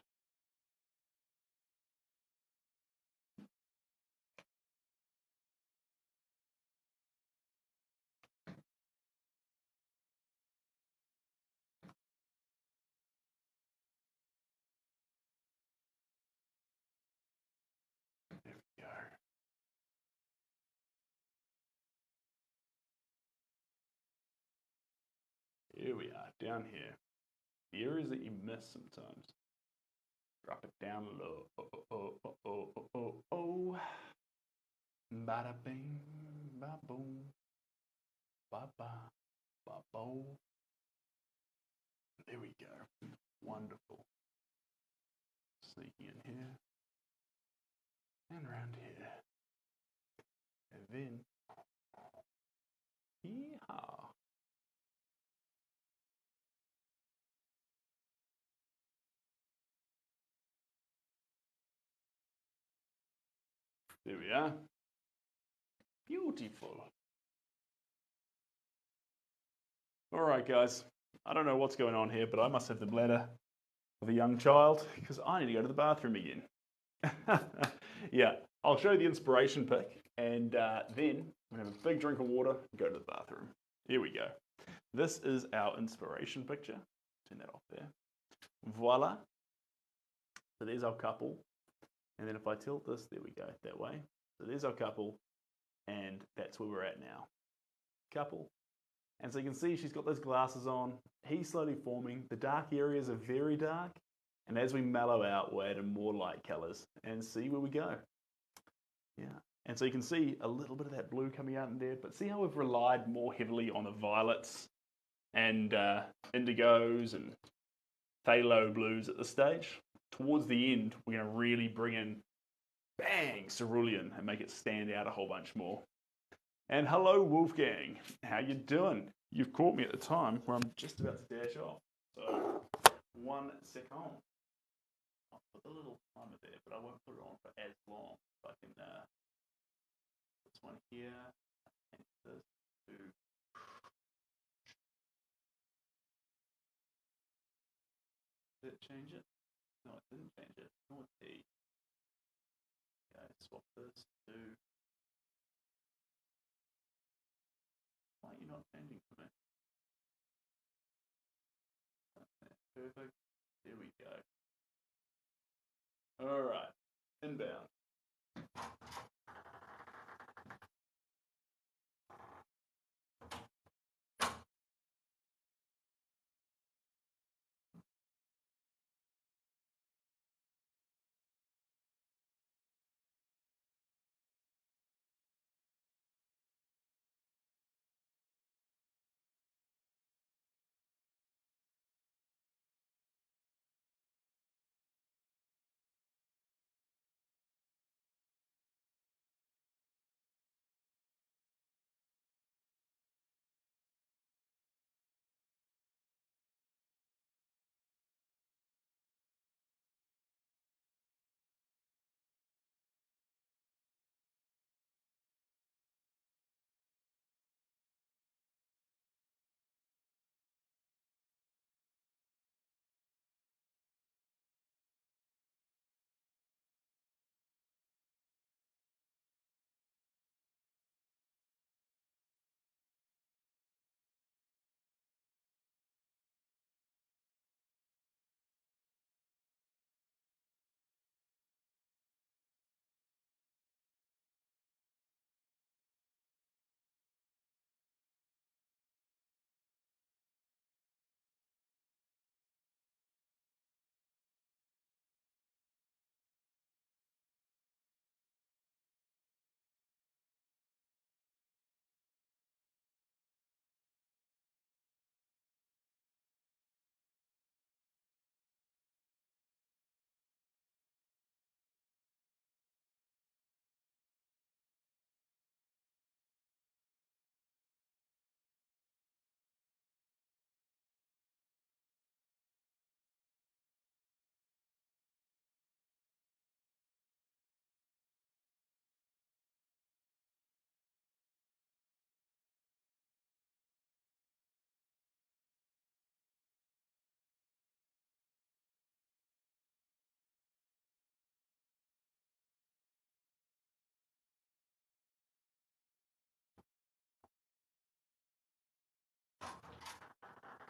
There we go. Here we are, down here. The areas that you miss sometimes. Drop it down low. Oh. Bada bing, ba boom, ba ba, ba bo. There we go. Wonderful. Sneaking in here and around here. And then Yeehaw. There we are. Beautiful. All right, guys. I don't know what's going on here, but I must have the bladder of a young child because I need to go to the bathroom again. Yeah, I'll show you the inspiration pic and then I'm going to have a big drink of water and go to the bathroom. Here we go. This is our inspiration picture. Turn that off there. Voila. So there's our couple. And then if I tilt this, there we go, that way. So there's our couple, and that's where we're at now. Couple. And so you can see she's got those glasses on. He's slowly forming. The dark areas are very dark. And as we mellow out, we're adding more light colors and see where we go. Yeah. And so you can see a little bit of that blue coming out in there, but see how we've relied more heavily on the violets and indigos and phthalo blues at this stage. Towards the end, we're going to really bring in, bang, cerulean and make it stand out a whole bunch more. And hello, Wolfgang. How you doing? You've caught me at the time where I'm just about to dash off. So, 1 second. I'll put a little timer there, but I won't put it on for as long. So I can this one here, and this two. Did it change it? No, it didn't change it. Nor T. Okay, swap this to. Why are you not changing for me? Okay, perfect. There we go. All right, inbound.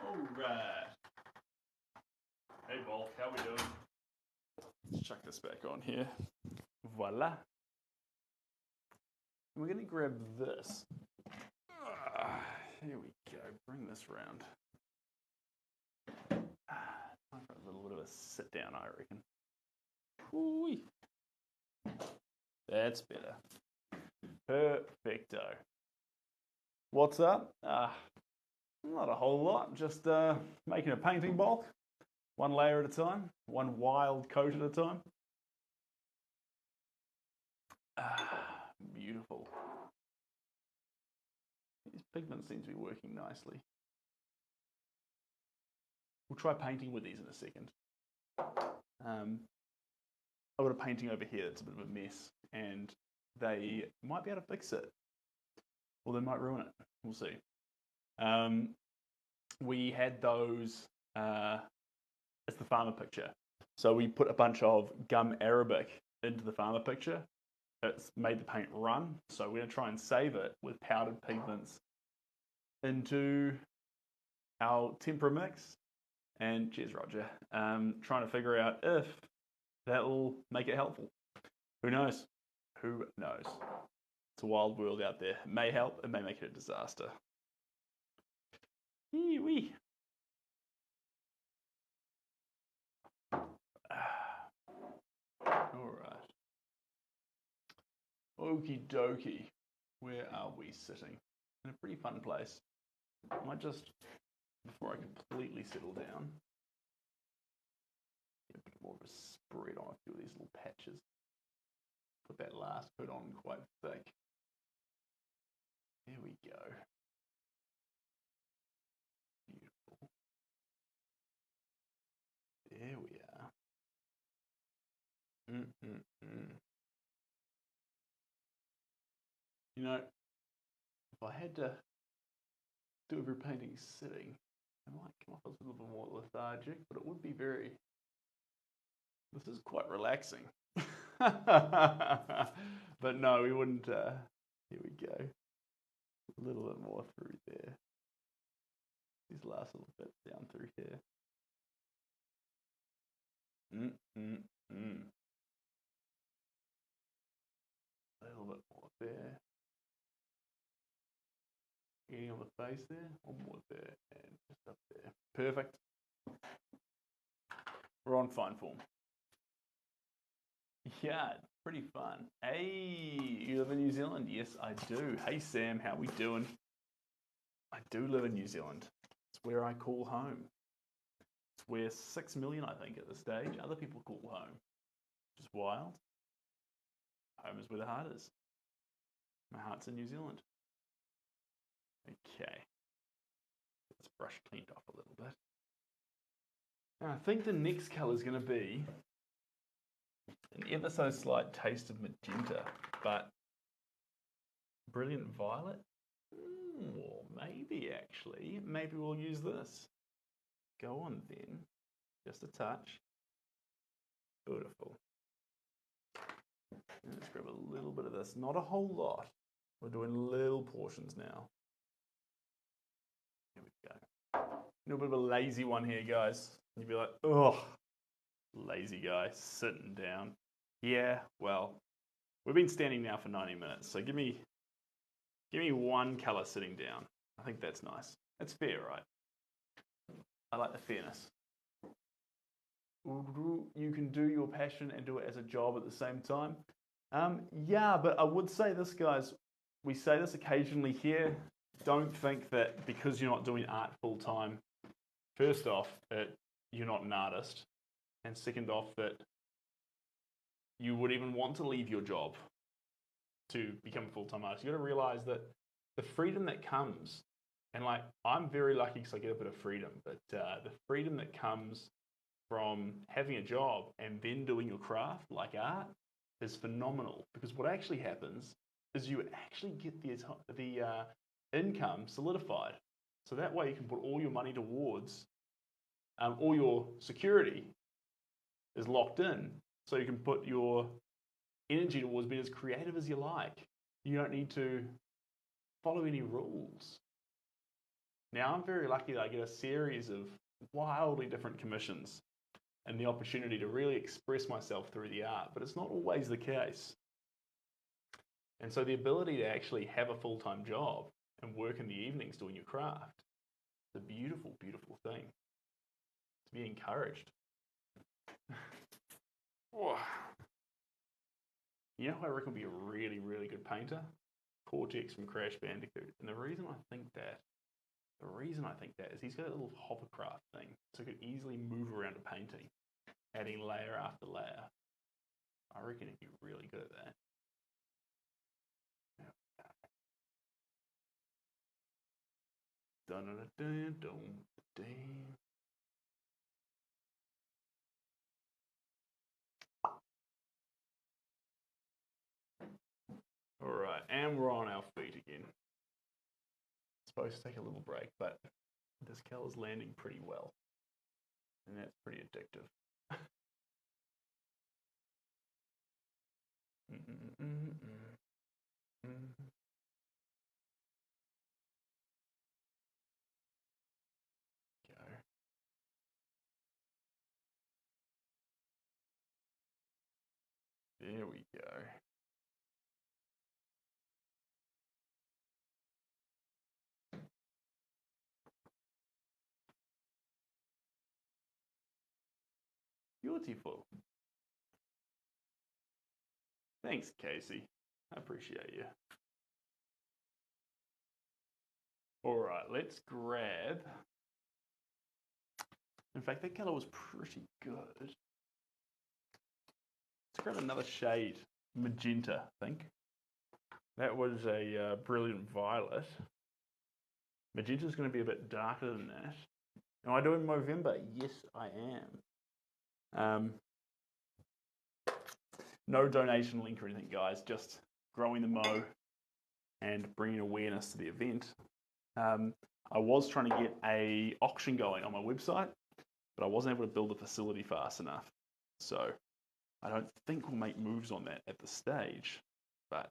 All right. Hey, Wolf, how we doing? Let's chuck this back on here. Voila. We're going to grab this. Here we go. Bring this around. Time for a little bit of a sit down, I reckon. Ooh. That's better. Perfecto. What's up? Not a whole lot. Just making a painting bulk. One layer at a time. One wild coat at a time. Beautiful. These Pigment seems to be working nicely. We'll try painting with these in a second. I've got a painting over here that's a bit of a mess, and they might be able to fix it, or they might ruin it. We'll see. We had those as the farmer picture. So we put a bunch of gum arabic into the farmer picture. It's made the paint run, so we're going to try and save it with powdered pigments into our tempera mix. And cheers, Roger. Trying to figure out if that will make it helpful. Who knows? Who knows? It's a wild world out there. It may help, it may make it a disaster. Wee. Alright. Okie dokie. Where are we sitting? In a pretty fun place. I might just, before I completely settle down, get a bit more of a spread on a few of these little patches. Put that last coat on quite thick. There we go. Beautiful. There we are. You know, if I had to do every painting sitting, I might come off as a little bit more lethargic, but it would be very... This is quite relaxing. But no, we wouldn't... Here we go. A little bit more through there. These last little bits down through here. A little bit more there. Any on the face there, one more there, and just up there. Perfect. We're on fine form. Yeah, pretty fun. Hey, you live in New Zealand? Yes, I do. Hey, Sam, how we doing? I do live in New Zealand. It's where I call home. It's where 6 million, I think, at this stage, other people call home. Which is wild. Home is where the heart is. My heart's in New Zealand. Okay. Let's brush cleaned off a little bit. Now, I think the next colour is going to be an ever so slight taste of magenta, but brilliant violet? Or maybe actually, maybe we'll use this. Go on then. Just a touch. Beautiful. Let's grab a little bit of this. Not a whole lot. We're doing little portions now. Here we go. A little bit of a lazy one here, guys. You'd be like, oh, lazy guy, sitting down. Yeah, well, we've been standing now for 90 minutes, so give me one colour sitting down. I think that's nice. That's fair, right? I like the fairness. You can do your passion and do it as a job at the same time. Yeah, but I would say this, guys. We say this occasionally here. Don't think that because you're not doing art full time, first off, you're not an artist, and second off, that you would even want to leave your job to become a full-time artist. You got to realize that the freedom that comes, and like I'm very lucky because I get a bit of freedom, but the freedom that comes from having a job and then doing your craft like art is phenomenal. Because what actually happens is you actually get the income solidified. So that way you can put all your money towards, all your security is locked in. So you can put your energy towards being as creative as you like. You don't need to follow any rules. Now I'm very lucky that I get a series of wildly different commissions and the opportunity to really express myself through the art, but it's not always the case. And so the ability to actually have a full-time job and work in the evenings doing your craft is a beautiful, beautiful thing to be encouraged. You know who I reckon would be a really, really good painter? Cortex from Crash Bandicoot. And the reason I think that is he's got a little hovercraft thing, so he could easily move around a painting, adding layer after layer. I reckon he'd be really good at that. All right, and we're on our feet again. Supposed to take a little break, but this cal is landing pretty well, and that's pretty addictive. Go. There we go. Beautiful. Thanks, Casey. I appreciate you. All right, let's grab. In fact, that color was pretty good. Let's grab another shade, magenta, I think. That was a brilliant violet. Magenta is going to be a bit darker than that. Am I doing Movember? Yes, I am. No donation link or anything, guys. Just growing the Mo and bringing awareness to the event. I was trying to get a auction going on my website, but I wasn't able to build a facility fast enough. So I don't think we'll make moves on that at the stage, but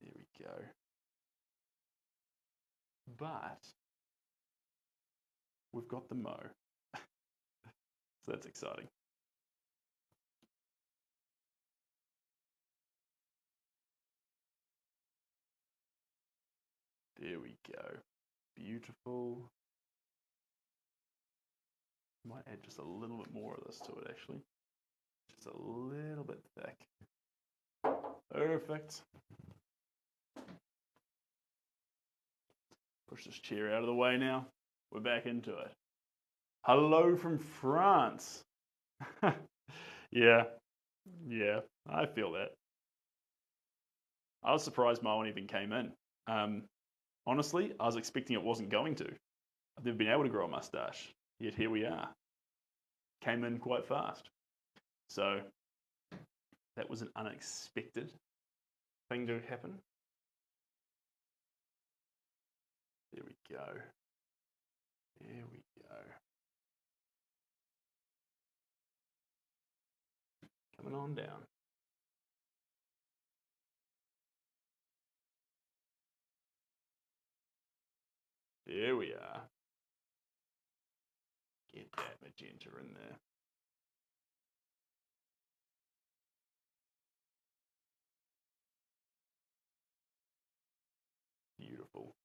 there we go. But we've got the Mo. So that's exciting. There we go. Beautiful. Might add just a little bit more of this to it, actually. Just a little bit thick. Perfect. Push this chair out of the way now. We're back into it. Hello from France. Yeah, I feel that. I was surprised Moen even came in. Honestly, I was expecting it wasn't going to. I've never been able to grow a mustache, yet here we are. Came in quite fast. So that was an unexpected thing to happen. There we go. There we go. Coming on down. There we are. Get that magenta in there. Beautiful.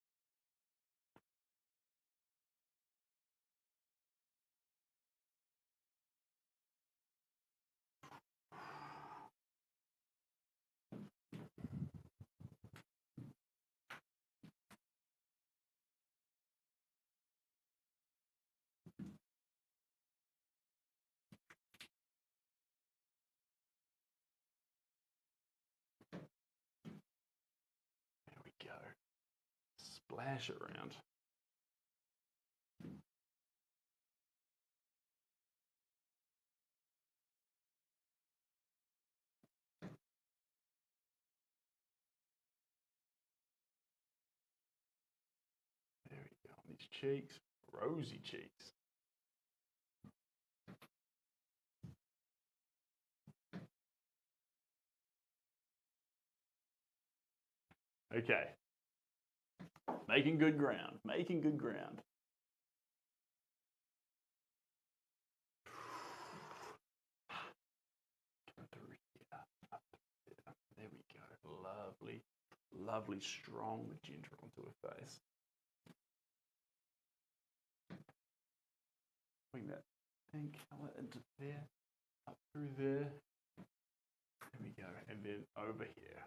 There we go. Splash around. There we go. These cheeks, rosy cheeks. Okay. Making good ground. Making good ground. Come through here. Up there. There we go. Lovely, lovely, strong magenta onto her face. Bring that pink color into there. Up through there. There we go. And then over here.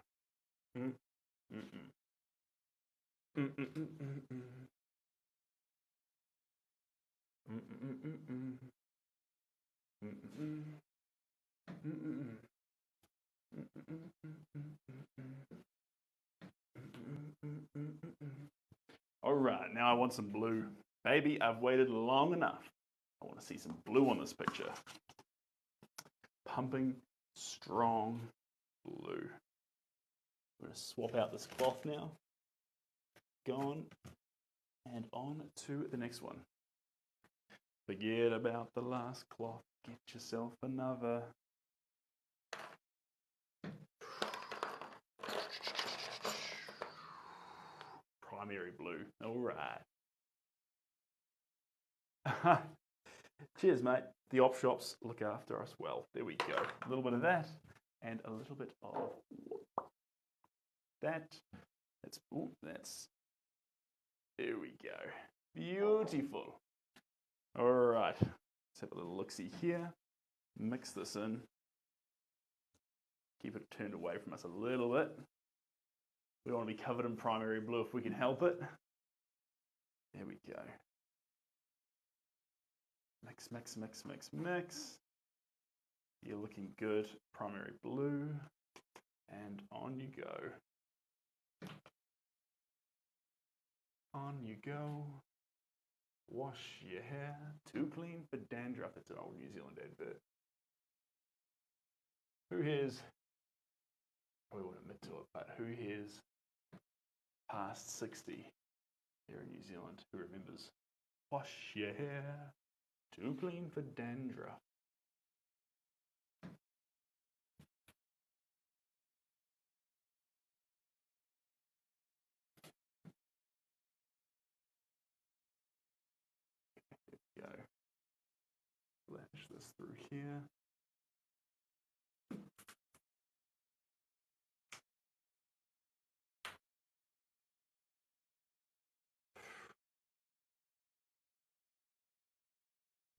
All right, now I want some blue. Baby, I've waited long enough. I want to see some blue on this picture. Pumping, strong blue. I'm going to swap out this cloth now. Gone. And on to the next one. Forget about the last cloth. Get yourself another. Primary blue. All right. Cheers, mate. The op shops look after us well. There we go. A little bit of that and a little bit of that. That's. There we go. Beautiful. All right. Let's have a little look-see here. Mix this in. Keep it turned away from us a little bit. We don't want to be covered in primary blue if we can help it. There we go. Mix, mix, mix, mix, mix. You're looking good. Primary blue. And on you go. On you go. Wash your hair. Too clean for dandruff. It's an old New Zealand advert. Who here's, probably won't admit to it, but who here's past 60 here in New Zealand? Who remembers? Wash your hair. Too clean for dandruff. Go. Flash this through here.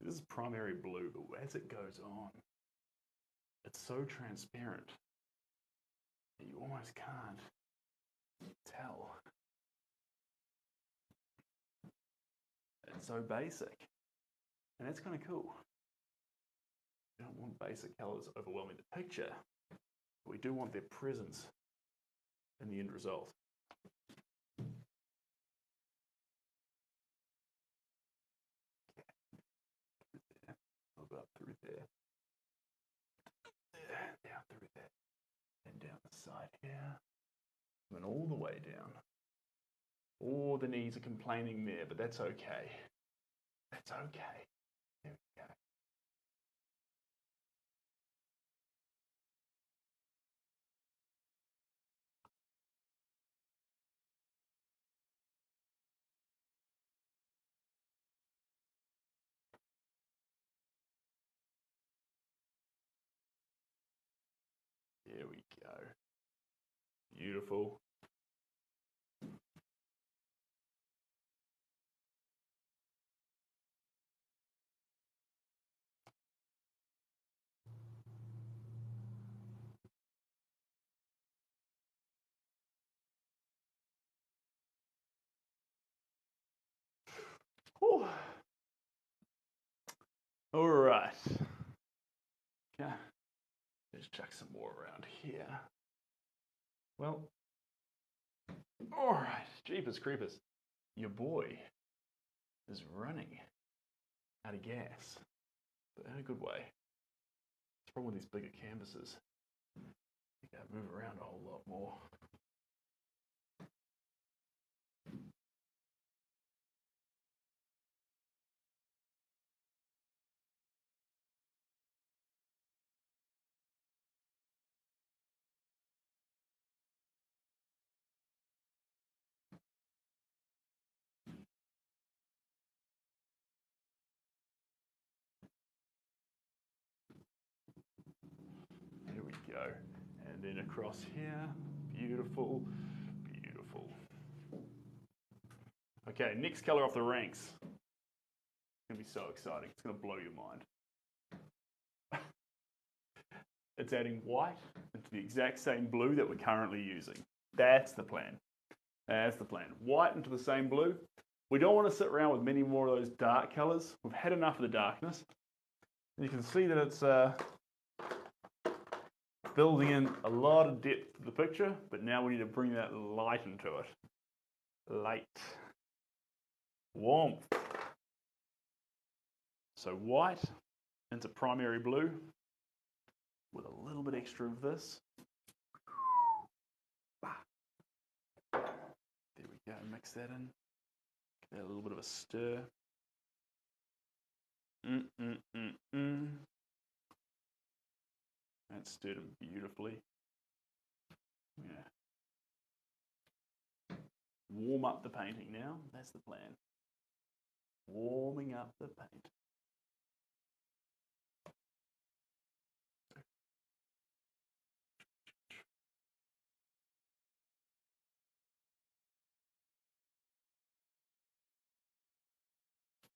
This is primary blue, but as it goes on, it's so transparent that you almost can't tell. It's so basic. And that's kind of cool. We don't want basic colors overwhelming the picture, but we do want their presence in the end result. I'll go up through there. Down through there. And down the side here. And all the way down. Oh, the knees are complaining there, but that's okay. That's okay. There we go. There we go. Beautiful. Whew. All right. Okay. Let's chuck some more around here. Well, all right. Jeepers creepers. Your boy is running out of gas, but in a good way. It's probably these bigger canvases. You gotta move around a whole lot more. There we go. And then across here. Beautiful, beautiful. Okay, next color off the ranks. It's gonna be so exciting. It's gonna blow your mind. It's adding white into the exact same blue that we're currently using. That's the plan. That's the plan. White into the same blue. We don't want to sit around with many more of those dark colors. We've had enough of the darkness. And you can see that it's building in a lot of depth to the picture, but now we need to bring that light into it. Light. Warmth. So white into primary blue with a little bit extra of this. There we go, mix that in. Give that a little bit of a stir. That stirred them beautifully. Yeah. Warm up the painting now. That's the plan. Warming up the paint.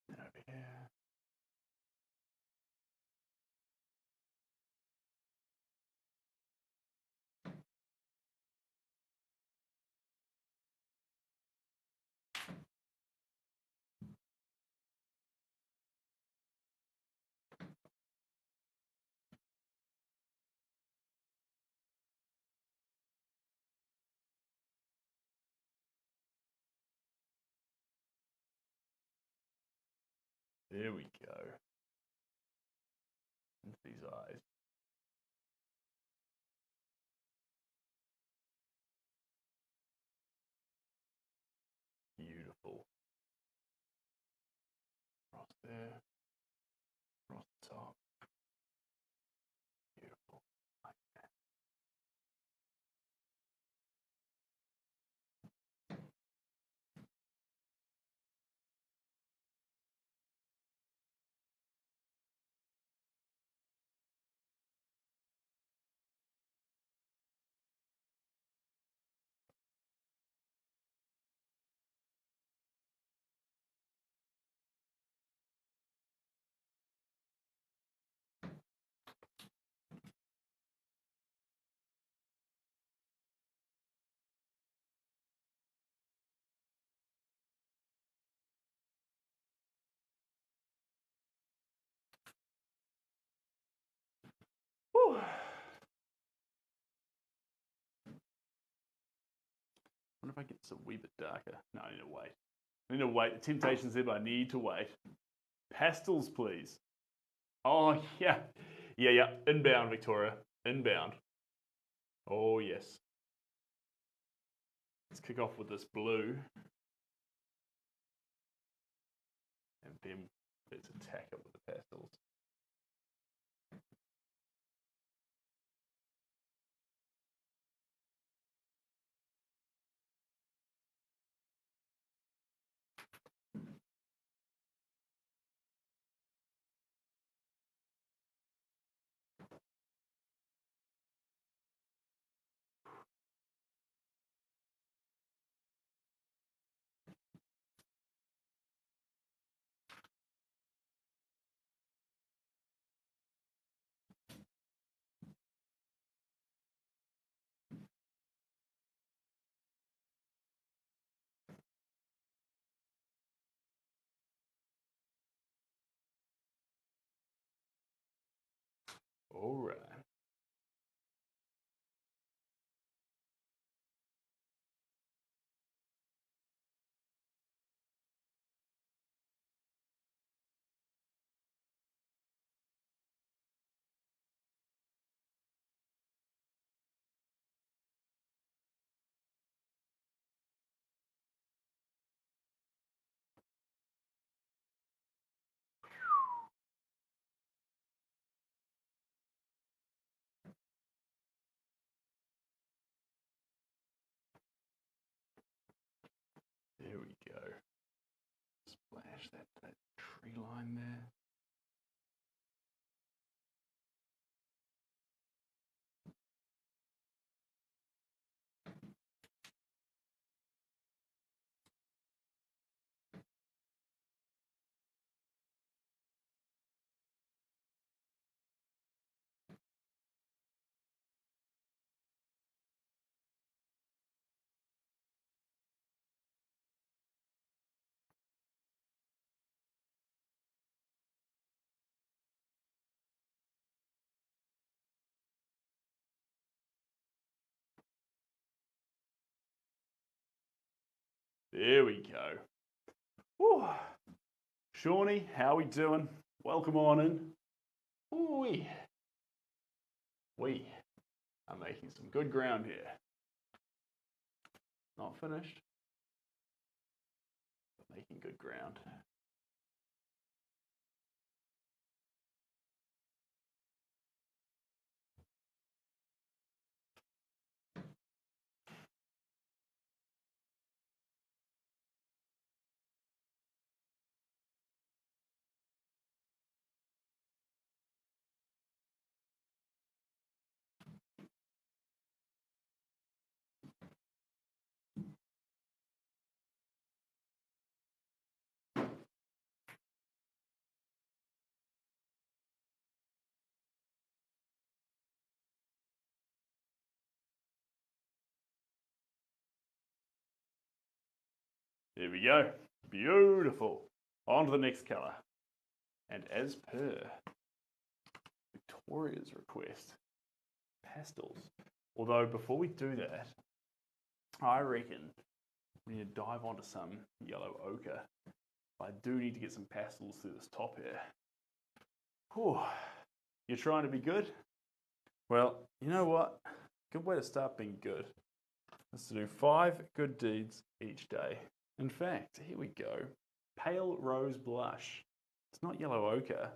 And over here. There we go. Into these eyes. Beautiful. Across there. Across the top. Beautiful. Like that. Whew. I wonder if I get this a wee bit darker. No, I need to wait. I need to wait. The temptation's there, but I need to wait. Pastels, please. Oh, yeah. Yeah. Inbound, Victoria. Inbound. Oh, yes. Let's kick off with this blue. And then let's attack it with the pastels. All right. There we go. Splash that tree line there. There we go. Whew. Shawnee, how we doing? Welcome on in. Ooh, we are making some good ground here. Not finished, but making good ground. There we go. Beautiful. On to the next colour. And as per Victoria's request, pastels. Although before we do that, I reckon we need to dive onto some yellow ochre. I do need to get some pastels through this top here. Whew. You're trying to be good? Well, you know what? Good way to start being good is to do 5 good deeds each day. In fact, here we go. Pale rose blush. It's not yellow ochre,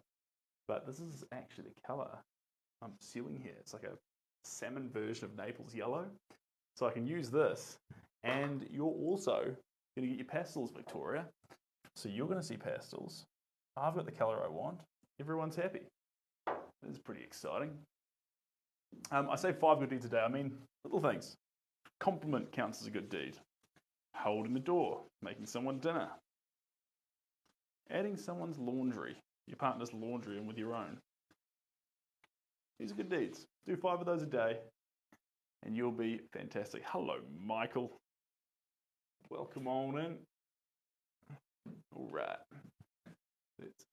but this is actually the colour I'm pursuing here. It's like a salmon version of Naples yellow. So I can use this, and you're also going to get your pastels, Victoria. So you're going to see pastels. I've got the colour I want. Everyone's happy. This is pretty exciting. I say 5 good deeds a day. I mean little things. Compliment counts as a good deed. Holding the door, making someone dinner, adding someone's laundry, your partner's laundry in with your own. These are good deeds. Do 5 of those a day and you'll be fantastic. Hello, Michael. Welcome on in. All right. Let's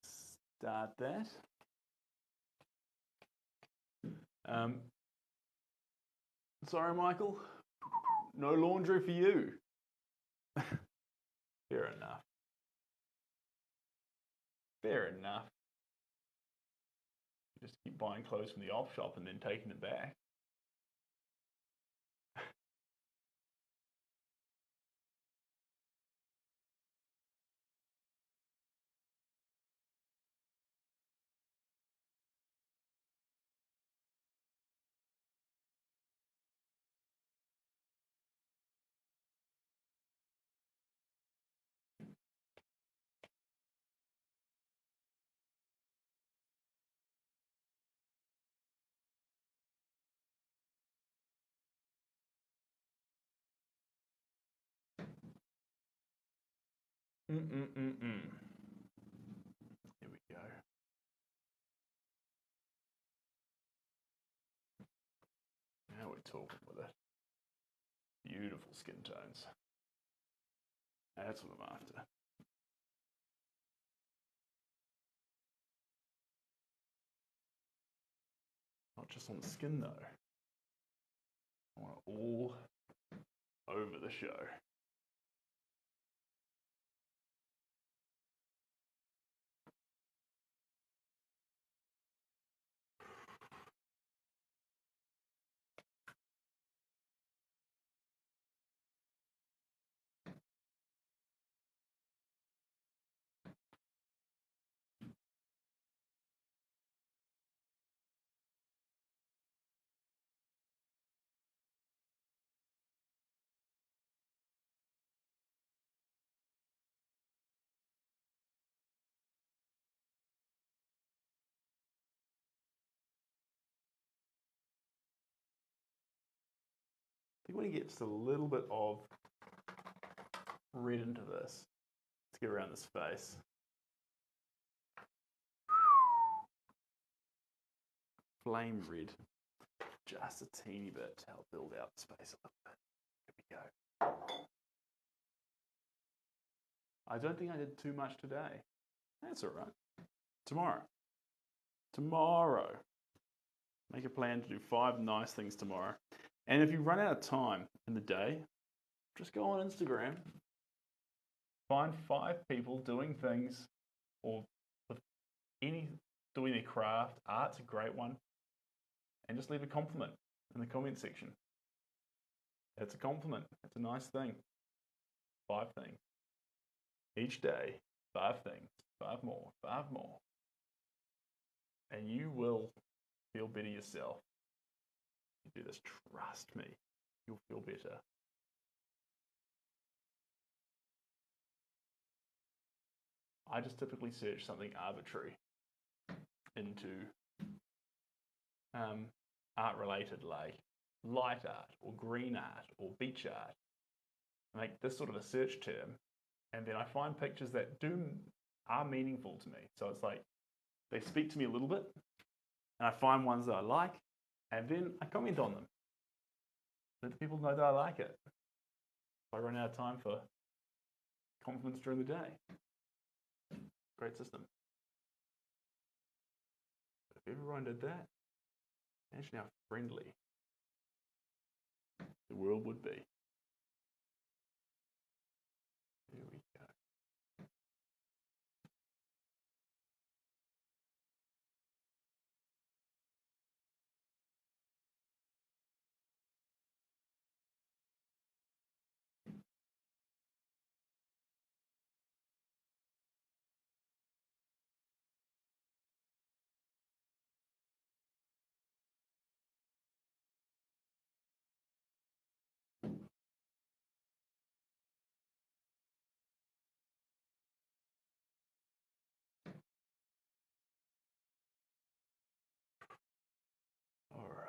start that. Sorry, Michael. No laundry for you. Fair enough. Fair enough. You just keep buying clothes from the op shop and then taking it back. Here we go. Now we're talking with it. Beautiful skin tones. That's what I'm after. Not just on the skin though. I want it all over the show. I think when he gets a little bit of red into this, let's get around this face. Flame red, just a teeny bit to help build out the space a little bit. Here we go. I don't think I did too much today. That's all right. Tomorrow. Make a plan to do 5 nice things tomorrow. And if you run out of time in the day, just go on Instagram Find 5 people doing things or doing their craft. Art's a great one. And just leave a compliment in the comment section. It's a compliment. It's a nice thing. 5 things. Each day, 5 things. 5 more. 5 more. And you will feel better yourself. You do this, trust me. You'll feel better. I just typically search something arbitrary into art related, like light art or green art or beach art. I make this sort of a search term, and then I find pictures that are meaningful to me. So it's like they speak to me a little bit, and I find ones that I like, and then I comment on them. Let the people know that I like it. If I run out of time for compliments during the day. Great system. But if everyone did that, imagine how friendly the world would be. There we go. All right.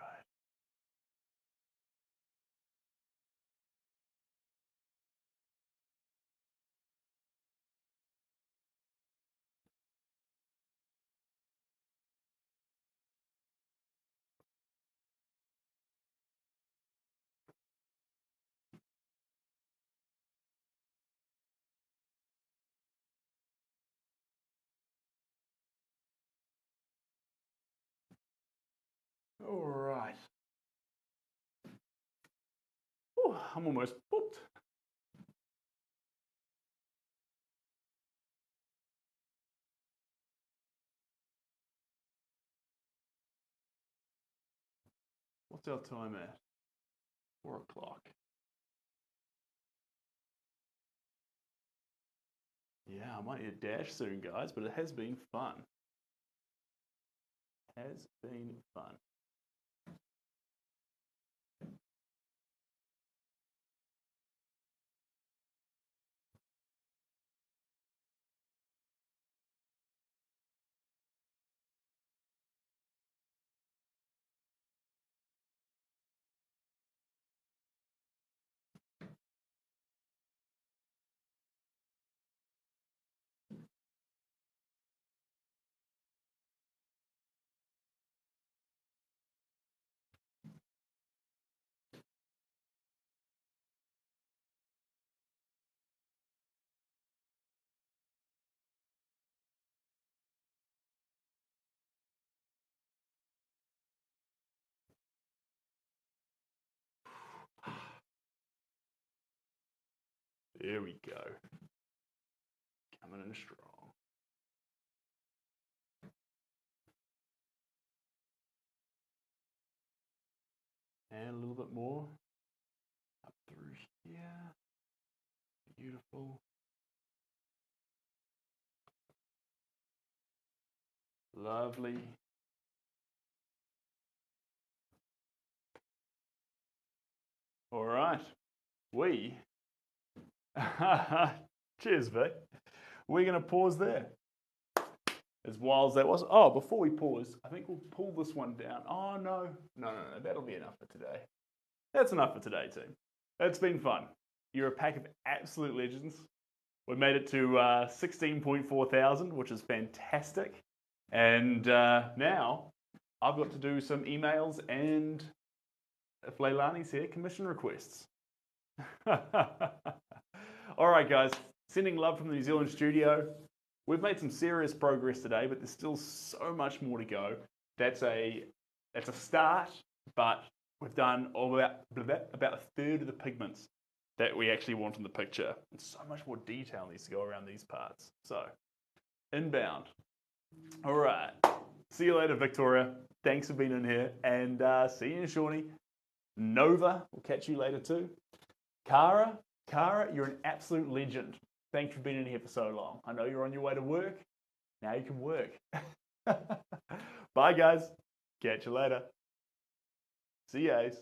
All right. Ooh, I'm almost pooped. What's our time at? 4 o'clock. Yeah, I might need a dash soon, guys, but it has been fun. Has been fun. There we go. Coming in strong. And a little bit more up through here. Beautiful. Lovely. All right. Cheers, Vic. We're going to pause there. As wild as that was. Oh, before we pause, I think we'll pull this one down. Oh, no. No. That'll be enough for today. That's enough for today, team. It's been fun. You're a pack of absolute legends. We made it to 16.4 thousand, which is fantastic. And now I've got to do some emails and, if Leilani's here, commission requests. All right, guys. Sending love from the New Zealand studio. We've made some serious progress today, but there's still so much more to go. That's a start, but we've done about a third of the pigments. that we actually want in the picture. And so much more detail needs to go around these parts. So, inbound. All right. See you later, Victoria. Thanks for being in here. And see you, Shawnee. Nova, we'll catch you later too. Cara, you're an absolute legend. Thanks for being in here for so long. I know you're on your way to work. Now you can work. Bye, guys. Catch you later. See you, Ace.